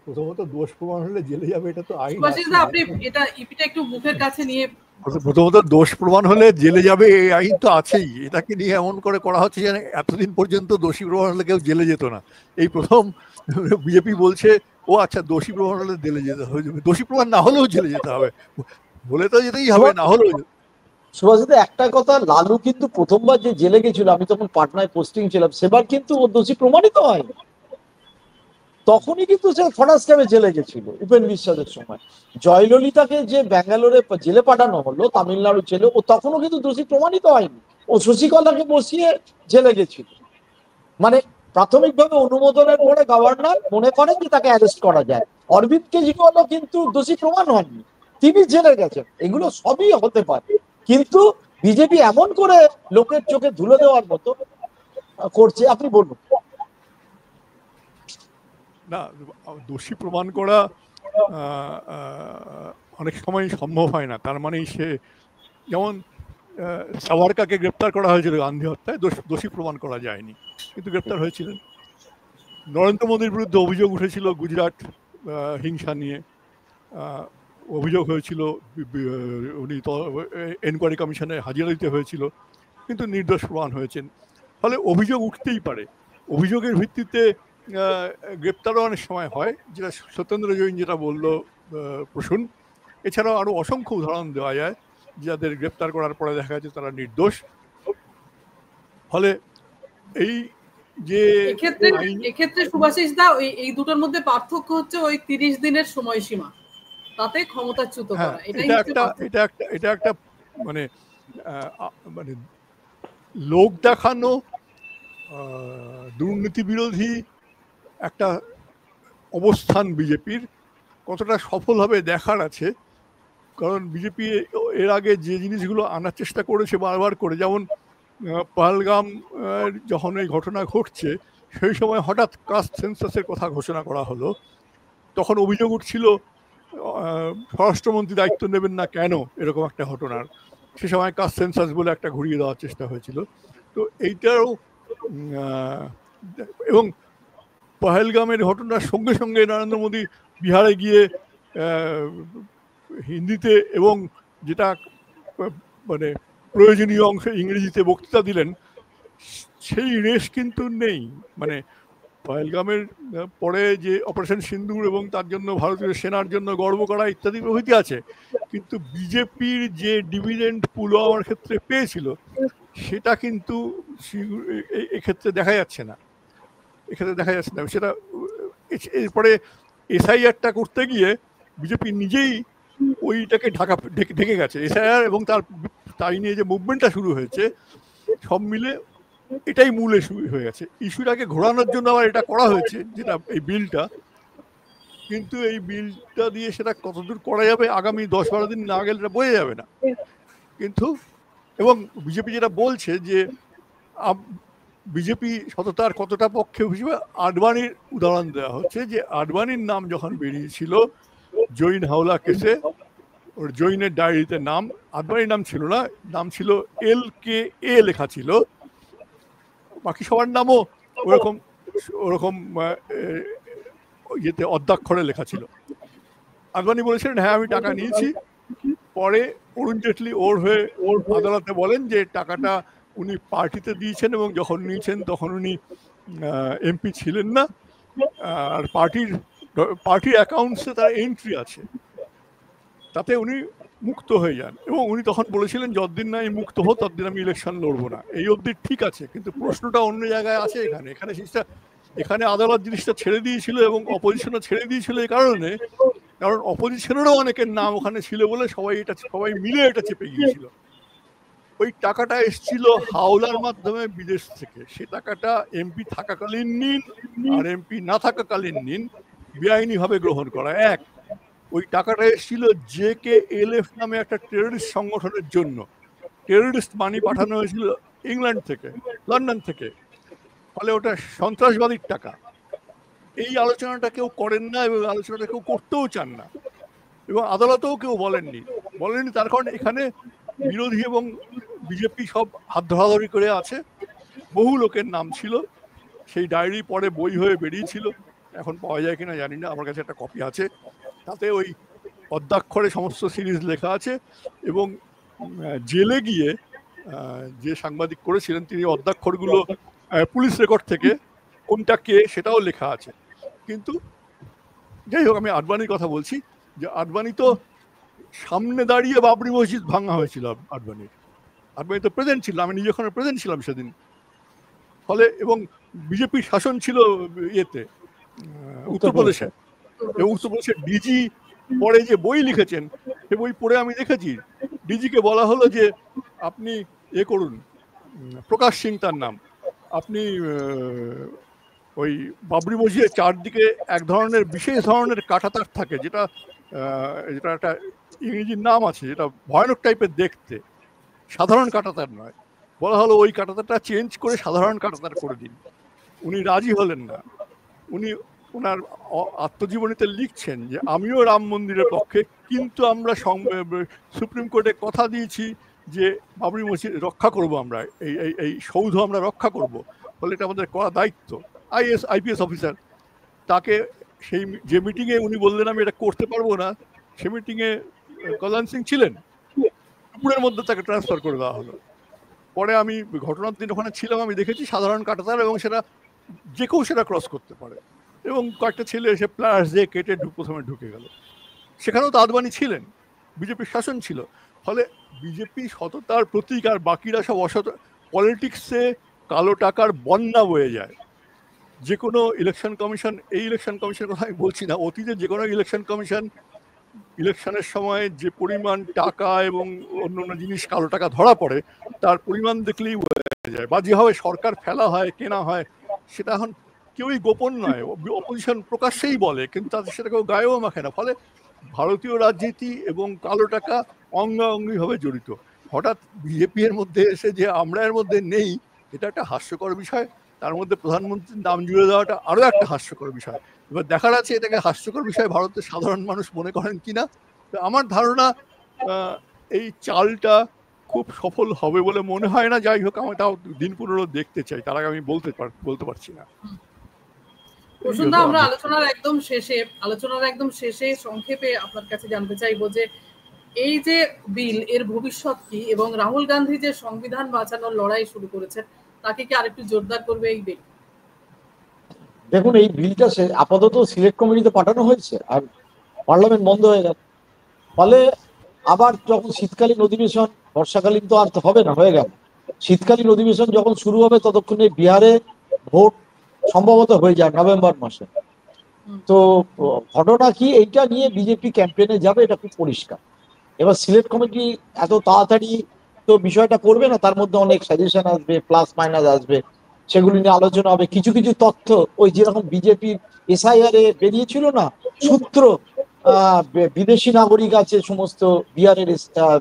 প্রথমত দোষ প্রমাণ হলে জেলে যাবে, এটা তো আইন। সুভাষিস দা, আপনি এটা একটু মুখের কাছে নিয়ে। প্রথমত দোষ প্রমাণ হলে জেলে যাবে, এই আইন তো আছেই। এটাকে নিয়ে এমন করে করা হচ্ছে যেন এতদিন পর্যন্ত দোষী প্রমাণ হলে কেউ জেলে যেত না। এই প্রথম বিজেপি বলছে ও আচ্ছা দোষী প্রমাণ হলে জেলে যেতে হবে, দোষী প্রমাণ না হলেও জেলে যেতে হবে, বলে তো যেতেই হবে, না হলেও। সুভাষিত একটা কথা, লালু কিন্তু প্রথমবার যে জেলে গেছিল, আমি তখন পাটনায় পোস্টিং ছিলাম, সেবার কিন্তু ও দোষী প্রমাণিত হয়, তখনই কিন্তু সে ফরাস ক্যাম্পে জেলে গেছিল উপেন বিশ্বাসের সময়। জয়ললিতাকে যে ব্যাঙ্গালোরে জেলে পাঠানো হলো, তামিলনাড়ু জেলে, ও তখনও কিন্তু দোষী প্রমাণিত হয়নি, ও শশীকলাকে বসিয়ে জেলে গেছিল। মানে প্রাথমিকভাবে অনুমোদনের পরে গভর্নর মনে করেন যে তাকে অ্যারেস্ট করা যায়। অরবিন্দ কেজরিওয়ালও কিন্তু দোষী প্রমাণ হননি, তিনি জেলে গেছেন। এগুলো সবই হতে পারে, কিন্তু বিজেপি এমন করে লোকের চোখে ধুলো দেওয়ার মতো করছে। আপনি বলুন। না, দোষী প্রমাণ করা অনেক সময় সম্ভব হয় না। তার মানে সে, যেমন সাভারকারকে গ্রেপ্তার করা হয়েছিল গান্ধী হত্যায়, দোষী প্রমাণ করা যায়নি, কিন্তু গ্রেপ্তার হয়েছিলেন। নরেন্দ্র মোদীর বিরুদ্ধে অভিযোগ উঠেছিল গুজরাট হিংসা নিয়ে, অভিযোগ হয়েছিল, উনি এনকোয়ারি কমিশনে হাজিরা দিতে হয়েছিল, কিন্তু নির্দোষ প্রমাণ হয়েছেন। ফলে অভিযোগ উঠতেই পারে, অভিযোগের ভিত্তিতে গ্রেপ্তারও অনেক সময় হয়, যেটা সত্যেন্দ্র জৈন যেটা বললো প্রসূন। এছাড়াও আরো অসংখ্য উদাহরণ দেওয়া যায় যাদের গ্রেপ্তার করার পরে দেখা যাচ্ছে তারা নির্দোষ। ফলে এই যে এক্ষেত্রে সুভাষিস দা, এই দুটোর মধ্যে পার্থক্য হচ্ছে ওই 30 দিনের সময়সীমা, তাতে ক্ষমতাচ্যুত করা, এটা একটা মানে মানে লোক দেখানো দুর্নীতি বিরোধী একটা অবস্থান বিজেপির কতটা সফল হবে দেখার আছে। কারণ বিজেপি এর আগে যে জিনিসগুলো আনার চেষ্টা করেছে বারবার করে, যেমন পহেলগাম যখন এই ঘটনা ঘটছে সেই সময় হঠাৎ কাস্ট সেন্সাসের কথা ঘোষণা করা হলো, তখন অভিযোগ উঠছিল স্বরাষ্ট্রমন্ত্রী দায়িত্ব নেবেন না কেন এরকম একটা ঘটনার। সে সময় কাস্ট সেন্সাস বলে একটা ঘুরিয়ে দেওয়ার চেষ্টা হয়েছিল। তো তো এইটারও এবং পহেলগামের ঘটনার সঙ্গে সঙ্গে নরেন্দ্র মোদী বিহারে গিয়ে হিন্দিতে এবং যেটা মানে প্রয়োজনীয় অংশে ইংরেজিতে বক্তৃতা দিলেন, সেই রেশ কিন্তু নেই। মানে পহেলগামের পরে যে অপারেশন সিন্দুর এবং তার জন্য ভারতীয় সেনার জন্য গর্ব করা ইত্যাদি প্রভৃতি আছে, কিন্তু বিজেপির যে ডিভিডেন্ড পুলওয়ামার ক্ষেত্রে পেয়েছিল সেটা কিন্তু এক্ষেত্রে দেখা যাচ্ছে না, সেটা এরপরে এসআইআরটা করতে গিয়ে বিজেপি নিজেই ওইটাকে ঢেকে গেছে। এসআইআর এবং তাই নিয়ে যে মুভমেন্টটা শুরু হয়েছে সব মিলে এটাই মূল ইস্যু হয়ে গেছে। ইস্যুটাকে ঘোরানোর জন্য আবার এটা করা হয়েছে, যেটা এই বিলটা, কিন্তু এই বিলটা দিয়ে সেটা কতদূর করা যাবে আগামী 10-12 দিন না গেলে এটা বোঝা যাবে না। কিন্তু এবং বিজেপি যেটা বলছে যে বিজেপি সততার কতটা পক্ষে হিসেবে আডবাণীর উদাহরণ দেওয়া হচ্ছে, যে আডবাণীর নাম যখন বেরিয়েছিল জৈন হাওলা কেসে, ওর জৈনের ডায়েরিতে নাম আডবাণীর নাম ছিল না, নাম ছিল LKA লেখা ছিল, বাকি সবার নামও ওরকম ইয়েতে অদ্যাক্ষরে লেখা ছিল। আডবাণী বলেছিলেন হ্যাঁ আমি টাকা নিয়েছি। পরে অরুণ জেটলি ওর হয়ে আদালতে বলেন যে টাকাটা উনি পার্টিতে দিয়েছেন এবং যখন নিয়েছেন তখন উনি এমপি ছিলেন না, আর পার্টির অ্যাকাউন্টসে তার এন্ট্রি আছে, তাতে উনি মুক্ত হয়ে যান। এবং উনি তখন বলেছিলেন যতদিন না আমি মুক্ত হো ততদিন আমি ইলেকশন লড়বো না। এই অবধি ঠিক আছে, কিন্তু প্রশ্নটা অন্য জায়গায় আছে। এখানে আদালত জিনিসটা ছেড়ে দিয়েছিল এবং অপোজিশনও ছেড়ে দিয়েছিল এই কারণে, কারণ অপোজিশনেরও অনেকের নাম ওখানে ছিল বলে সবাই মিলে এটা চেপে গিয়েছিল। ওই টাকাটা এসেছিল হাওলার মাধ্যমে বিদেশ থেকে, সে টাকাটা এমপি থাকাকালীন নিন আর এমপি না থাকাকালীন নিন বেআইনিভাবে গ্রহণ করা এক। ওই টাকাটা এসেছিল JKLF নামে একটা টেররিস্ট সংগঠনের জন্য, টেররিস্ট মানি পাঠানো হয়েছিল ইংল্যান্ড থেকে, লন্ডন থেকে, ফলে ওটা সন্ত্রাসবাদীর টাকা। এই আলোচনাটা কেউ করেন না এবং আলোচনাটা কেউ করতেও চান না, এবং আদালতেও কেউ বলেননি। তার কারণ এখানে বিরোধী এবং বিজেপি সব হাত ধরাধরি করে আছে। বহু লোকের নাম ছিল, সেই ডায়েরি পরে বই হয়ে বেরিয়েছিল, এখন পাওয়া যায় কিনা জানি না, আমার কাছে একটা কপি আছে। তাতে ওই অদ্যাক্ষরে সমস্ত সিরিজ লেখা আছে, এবং জেলে গিয়ে যে সাংবাদিক করেছিলেন তিনি অদ্যাক্ষরগুলো পুলিশ রেকর্ড থেকে কোনটা কে সেটাও লেখা আছে। কিন্তু যাই হোক, আমি আডবাণীর কথা বলছি, যে আডবাণী তো সামনে দাঁড়িয়ে বাবরি মসজিদ ভাঙা হয়েছিল। আডবাণী তো প্রেজেন্ট ছিল, আমি নিজে ওখানে প্রেজেন্ট ছিলাম সেদিন। ফলে এবং বিজেপির শাসন ছিল ইয়েতে উত্তরপ্রদেশে, এবং উত্তরপ্রদেশের ডিজি পরে যে বই লিখেছেন সে বই পড়ে আমি দেখেছি ডিজিকে বলা হলো যে আপনি করুন, প্রকাশ সিং তার নাম, আপনি ওই বাবরি মসজিদের চারদিকে এক ধরনের বিশেষ ধরনের কাঁটাতার থাকে, যেটা একটা ইংরেজির নাম আছে, যেটা ভয়ানক টাইপের দেখতে, সাধারণ কাঁটাতার নয়। বলা হলো ওই কাঁটাতারটা চেঞ্জ করে সাধারণ কাঁটাতার করে দিন। উনি রাজি হলেন না। উনি ওনার আত্মজীবনীতে লিখছেন যে আমিও রাম মন্দিরের পক্ষে, কিন্তু আমরা সুপ্রিম কোর্টে কথা দিয়েছি যে বাবরি মসজিদ রক্ষা করব, আমরা এই সৌধ আমরা রক্ষা করব, ফলে এটা আমাদের করা দায়িত্ব। IPS অফিসার, তাকে সেই যে মিটিংয়ে উনি বললেন আমি এটা করতে পারবো না, সে মিটিংয়ে কল্যাণ সিং ছিলেন, দুপুরের মধ্যে তাকে ট্রান্সফার করে দেওয়া হলো। পরে আমি ঘটনার দিন ওখানে ছিলাম, আমি দেখেছি সাধারণ কাঁটাতার, এবং সেটা যে কেউ সেটা ক্রস করতে পারে, এবং কয়েকটা ছেলে এসে প্লাস দিয়ে কেটে প্রথমে ঢুকে গেল। সেখানেও তো আদবানি ছিলেন, বিজেপির শাসন ছিল। ফলে বিজেপি সততার প্রতীক, আর বাকিরা সব অসত। পলিটিক্সে কালো টাকার বন্যা বয়ে যায়। যে কোনো ইলেকশন কমিশন, এই ইলেকশন কমিশনের কথা আমি বলছি না, অতীতে যে কোনো ইলেকশন কমিশন ইলেকশনের সময় যে পরিমাণ টাকা এবং অন্য জিনিস কালো টাকা ধরা পড়ে তার পরিমাণ দেখলেই বোঝা যায়, বা যেভাবে সরকার ফেলা হয়, কেনা হয়, সেটা এখন কেউই গোপন নয়, অপোজিশন প্রকাশ্যেই বলে, কিন্তু তাদের সেটা কেউ গায়েও মাখে না। ফলে ভারতীয় রাজনীতি এবং কালো টাকা অঙ্গাঙ্গিভাবে জড়িত। হঠাৎ বিজেপি এর মধ্যে এসে যে আমরা এর মধ্যে নেই, এটা একটা হাস্যকর বিষয়। তার মধ্যে প্রধানমন্ত্রীর নাম জুড়ে দেওয়াটা আরো একটা হাস্যকর বিষয়। এবার দেখার আছে এটাকে হাস্যকর বিষয় ভারতের সাধারণ মানুষ মনে করেন কিনা। তো আমার ধারণা এই চালটা খুব সফল হবে বলে মনে হয় না। যাই হোক, আমি তাও দিন 15 দেখতে চাই, তার আগে আমি বলতে পারছি না। প্রসূনদা, আমরা আলোচনার একদম শেষে সংক্ষেপে আপনার কাছে জানতে চাইবো যে এই যে বিল, এর ভবিষ্যৎ কি, এবং রাহুল গান্ধী যে সংবিধান বাঁচানোর লড়াই শুরু করেছেন তাকে কি আরেকটু জোরদার করবে এই বিল? দেখুন, এই বিলটা আপাতত সিলেক্ট কমিটিতে পাঠানো হয়েছে, আর পার্লামেন্ট বন্ধ হয়ে গেল। ফলে আবার যখন শীতকালীন অধিবেশন, বর্ষাকালীন তো আর হবে না, হয়ে গেল, শীতকালীন অধিবেশন যখন শুরু হবে ততক্ষণে বিহারে ভোট সম্ভবত হয়ে যায় নভেম্বর মাসে। তো ঘটনা কি, এইটা নিয়ে বিজেপি ক্যাম্পেইনে যাবে, এটা খুব পরিষ্কার। এবার সিলেক্ট কমিটি এত তাড়াতাড়ি তো বিষয়টা করবে না, তার মধ্যে অনেক সাজেশন আসবে, প্লাস মাইনাস আসবে, সেগুলি নিয়ে আলোচনা হবে। কিছু কিছু তথ্য, ওই যেরকম বিজেপির এসআইআর এ বেরিয়েছিল না সূত্র, বিদেশি নাগরিক আছে সমস্ত বিহারের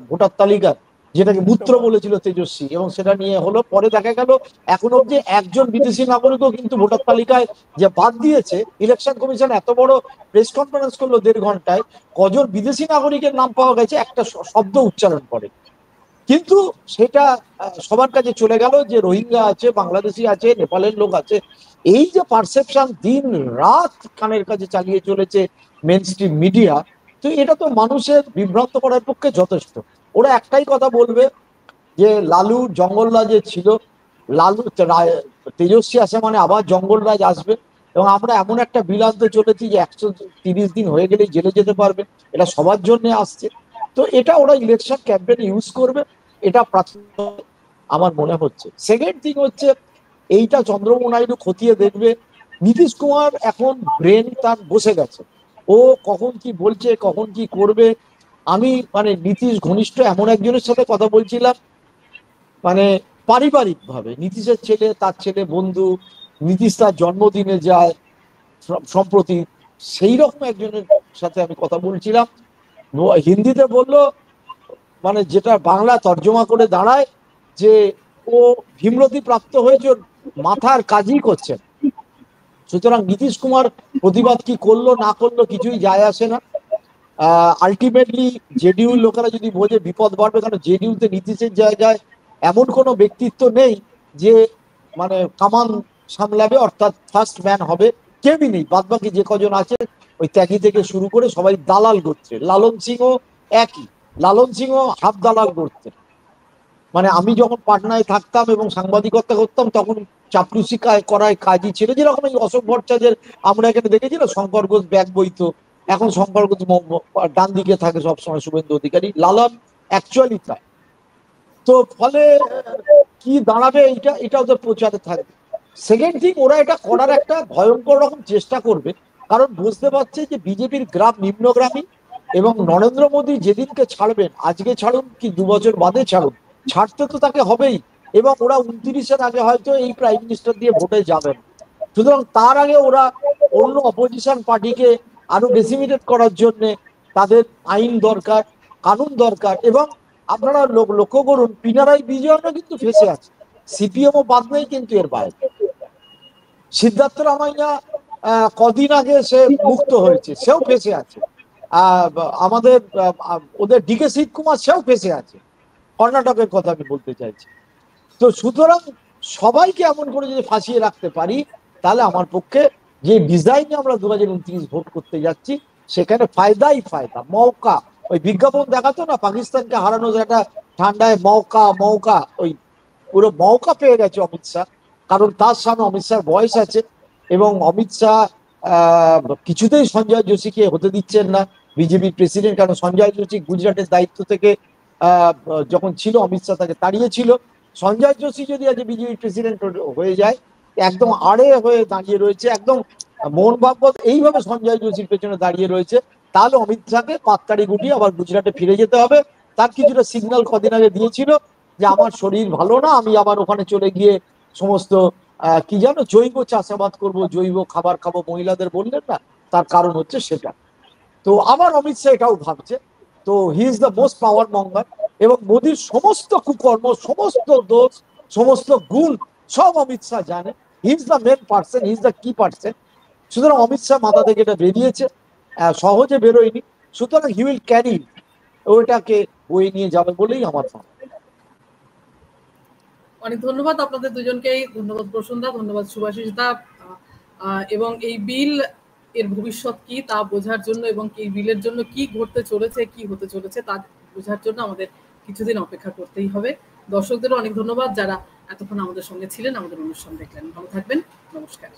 ভোটার তালিকা, যেটাকে মূত্র বলেছিল তেজস্বী, এবং সেটা নিয়ে হলো। পরে দেখা গেল এখন অব্দি একজন বিদেশি নাগরিকও কিন্তু ভোটার তালিকায় যে বাদ দিয়েছে। ইলেকশন কমিশন এত বড় প্রেস কনফারেন্স করলো 1.5 ঘন্টায়, কজন বিদেশি নাগরিকের নাম পাওয়া গেছে একটা শব্দ উচ্চারণ করে, কিন্তু সেটা সবার কাছে চলে গেল যে রোহিঙ্গা আছে, বাংলাদেশি আছে, নেপালের লোক আছে। এই যে পারসেপশন দিন রাত কানের কাছে চালিয়ে চলেছে মেন স্ট্রিম মিডিয়া, তো এটা তো মানুষের বিভ্রান্ত করার পক্ষে যথেষ্ট। ওরা একটাই কথা বলবে যে লালু জঙ্গলরাজে ছিল, লালু তেজস্বী আসে মানে আবার জঙ্গলরাজ আসবে, এবং আমরা এমন একটা বিল আনতে চলেছি যে 130 দিন হয়ে গেলেই জেলে যেতে পারবে, এটা সবার জন্য আসছে। তো এটা ওরা ইলেকশন ক্যাম্পেইনে ইউজ করবে, এটা আমার মনে হচ্ছে। সেকেন্ড থিং হচ্ছে, এইটা চন্দ্রবাবু নাইডু খতিয়ে দেখবে। নীতিশ কুমার এখন ব্রেন তার বসে গেছে, ও কখন কি বলছে, কখন কি করবে। আমি মানে নীতিশ ঘনিষ্ঠ এমন একজনের সাথে কথা বলছিলাম, মানে পারিবারিক ভাবে নীতিশের ছেলে, তার ছেলে বন্ধু, নীতিশ তার জন্মদিনে যায় সম্প্রতি, সেই রকম একজনের সাথে আমি কথা বলছিলাম। হিন্দিতে বললো, মানে যেটা বাংলা তর্জমা করে দাঁড়ায় যে ও ভীমরতি প্রাপ্ত হয়েছে, মাথার কাজই করছে। সুতরাং নীতিশ কুমার প্রতিবাদ কি করলো না করলো কিছুই যায় আসে না। আলটিমেটলি জেডিইউ লোকেরা যদি বোঝে বিপদ বাড়বে, কারণ জেডিইউতে নীতিশের জায়গায় এমন কোনো ব্যক্তিত্ব নেই যে মানে কামান সামলাবে, অর্থাৎ ফার্স্ট ম্যান হবে, কেউই নেই। বাদ বাকি যে কজন আছে, ওই ত্যাগী থেকে শুরু করে সবাই দালাল করছে। লালন সিংও একই, লালন সিংও হাফ দালাল করছে। মানে আমি যখন পাটনায় থাকতাম এবং সাংবাদিকতা করতাম, তখন চাপলুসি করায় কাজই ছিল। যেরকম এই অশোক ভট্টাচার্যের আমরা এখানে দেখেছি না, শঙ্কর ঘোষ ব্যাগ বইতো, এখন শঙ্কর ঘোষ ডান দিকে থাকে সবসময়, শুভেন্দু অধিকারী, লালন অ্যাকচুয়ালি তাই। তো ফলে কি দাঁড়াবে, এটা ওদের প্রচারে থাকবে। সেকেন্ড থিং, ওরা এটা করার একটা ভয়ঙ্কর রকম চেষ্টা করবে, কারণ বুঝতে পারছে যে বিজেপির গ্রাম নিম্নগ্রামী, এবং নরেন্দ্র মোদী যেদিনকে ছাড়বেন, আজকে ছাড়ুন কি 2 বছর বাদে ছাড়ুন, ছাড়তে তো তাকে হবেই, এবং ওরা 29-এর আগে হয়তো এই প্রাইম মিনিস্টার দিয়ে ভোটে যাবেন। সুতরাং তার আগে ওরা অন্য অপোজিশন পার্টিকে আরো ডেসিমিনেট করার জন্য তাদের আইন দরকার, কানুন দরকার। এবং আপনারা লক্ষ্য করুন, পিনারাই বিজয়নও কিন্তু ফেসে আছে, সিপিএমও বাদ নেই কিন্তু এর বাইরে। সিদ্ধার্থ রামাইয়া কদিন আগে সে মুক্ত হয়েছে, সেও ফেসে আছে। আমাদের ওদের ডিকে শিব কুমার, সেও ফেসে আছে। কর্ণাটকের কথা আমি বলতে চাইছি। তো সুতরাং সবাইকে এমন করে যদি ফাঁসিয়ে রাখতে পারি, তাহলে আমার পক্ষে যে ডিজাইনে আমরা 2029 ভোট করতে যাচ্ছি, সেখানে ফায়দাই ফায়দা। মৌকা, ওই বিজ্ঞাপন দেখাতো না পাকিস্তানকে হারানো, একটা ঠান্ডায় মৌকা মৌকা, ওই পুরো মৌকা পেয়ে গেছে অমিত শাহ, কারণ তার সামনে অমিত শাহর বয়স আছে, এবং অমিত শাহ কিছুতেই সঞ্জয় যোশীকে হতে দিচ্ছেন না বিজেপির প্রেসিডেন্ট। কারণ সঞ্জয় যোশী গুজরাটের দায়িত্ব থেকে যখন ছিল, অমিত শাহ তাকে তাড়িয়েছিল। সঞ্জয় যোশী যদি আজ বিজেপির প্রেসিডেন্ট হয়ে যায়, একদম আড়ে হয়ে দাঁড়িয়ে রয়েছে, একদম মোহন ভাগবত এইভাবে সঞ্জয় যোশীর পেছনে দাঁড়িয়ে রয়েছে, তাহলে অমিত শাহকে পাত্তাড়ি গুটিয়ে আবার গুজরাটে ফিরে যেতে হবে। তার কিছুটা সিগন্যাল কদিন আগে দিয়েছিল যে আমার শরীর ভালো না, আমি আবার ওখানে চলে গিয়ে সমস্ত কি জানো জৈব চাষাবাদ করব, জৈব খাবার খাবো, মহিলাদের বললেন না, তার কারণ হচ্ছে সেটা। তো আবার অমিত শাহ এটাও ভাবছে। তো হি is the most power Munger, এবং মোদির সমস্ত কুকর্ম, সমস্ত দোষ, সমস্ত গুণ সব অমিত শাহ জানে। He is the main person, he is the key person. সুতরাং অমিত শাহ মাথা থেকে এটা বেরিয়েছে, সহজে বেরোয়নি। সুতরাং হি উইল ক্যারি, ওইটাকে বয়ে নিয়ে যাবে বলেই আমার ভাবনা। অনেক ধন্যবাদ আপনাদের দুজনকেই, ধন্যবাদ প্রসন্দা, ধন্যবাদ সুভাষিস দা। এবং এই বিল এর ভবিষ্যৎ কি তা বোঝার জন্য এবং এই বিলের জন্য কি ঘটতে চলেছে, কি হতে চলেছে তা বোঝার জন্য আমাদের কিছুদিন অপেক্ষা করতেই হবে। দর্শকদেরও অনেক ধন্যবাদ যারা এতক্ষণ আমাদের সঙ্গে ছিলেন, আমাদের অনুষ্ঠান দেখলেন। ভালো থাকবেন, নমস্কার।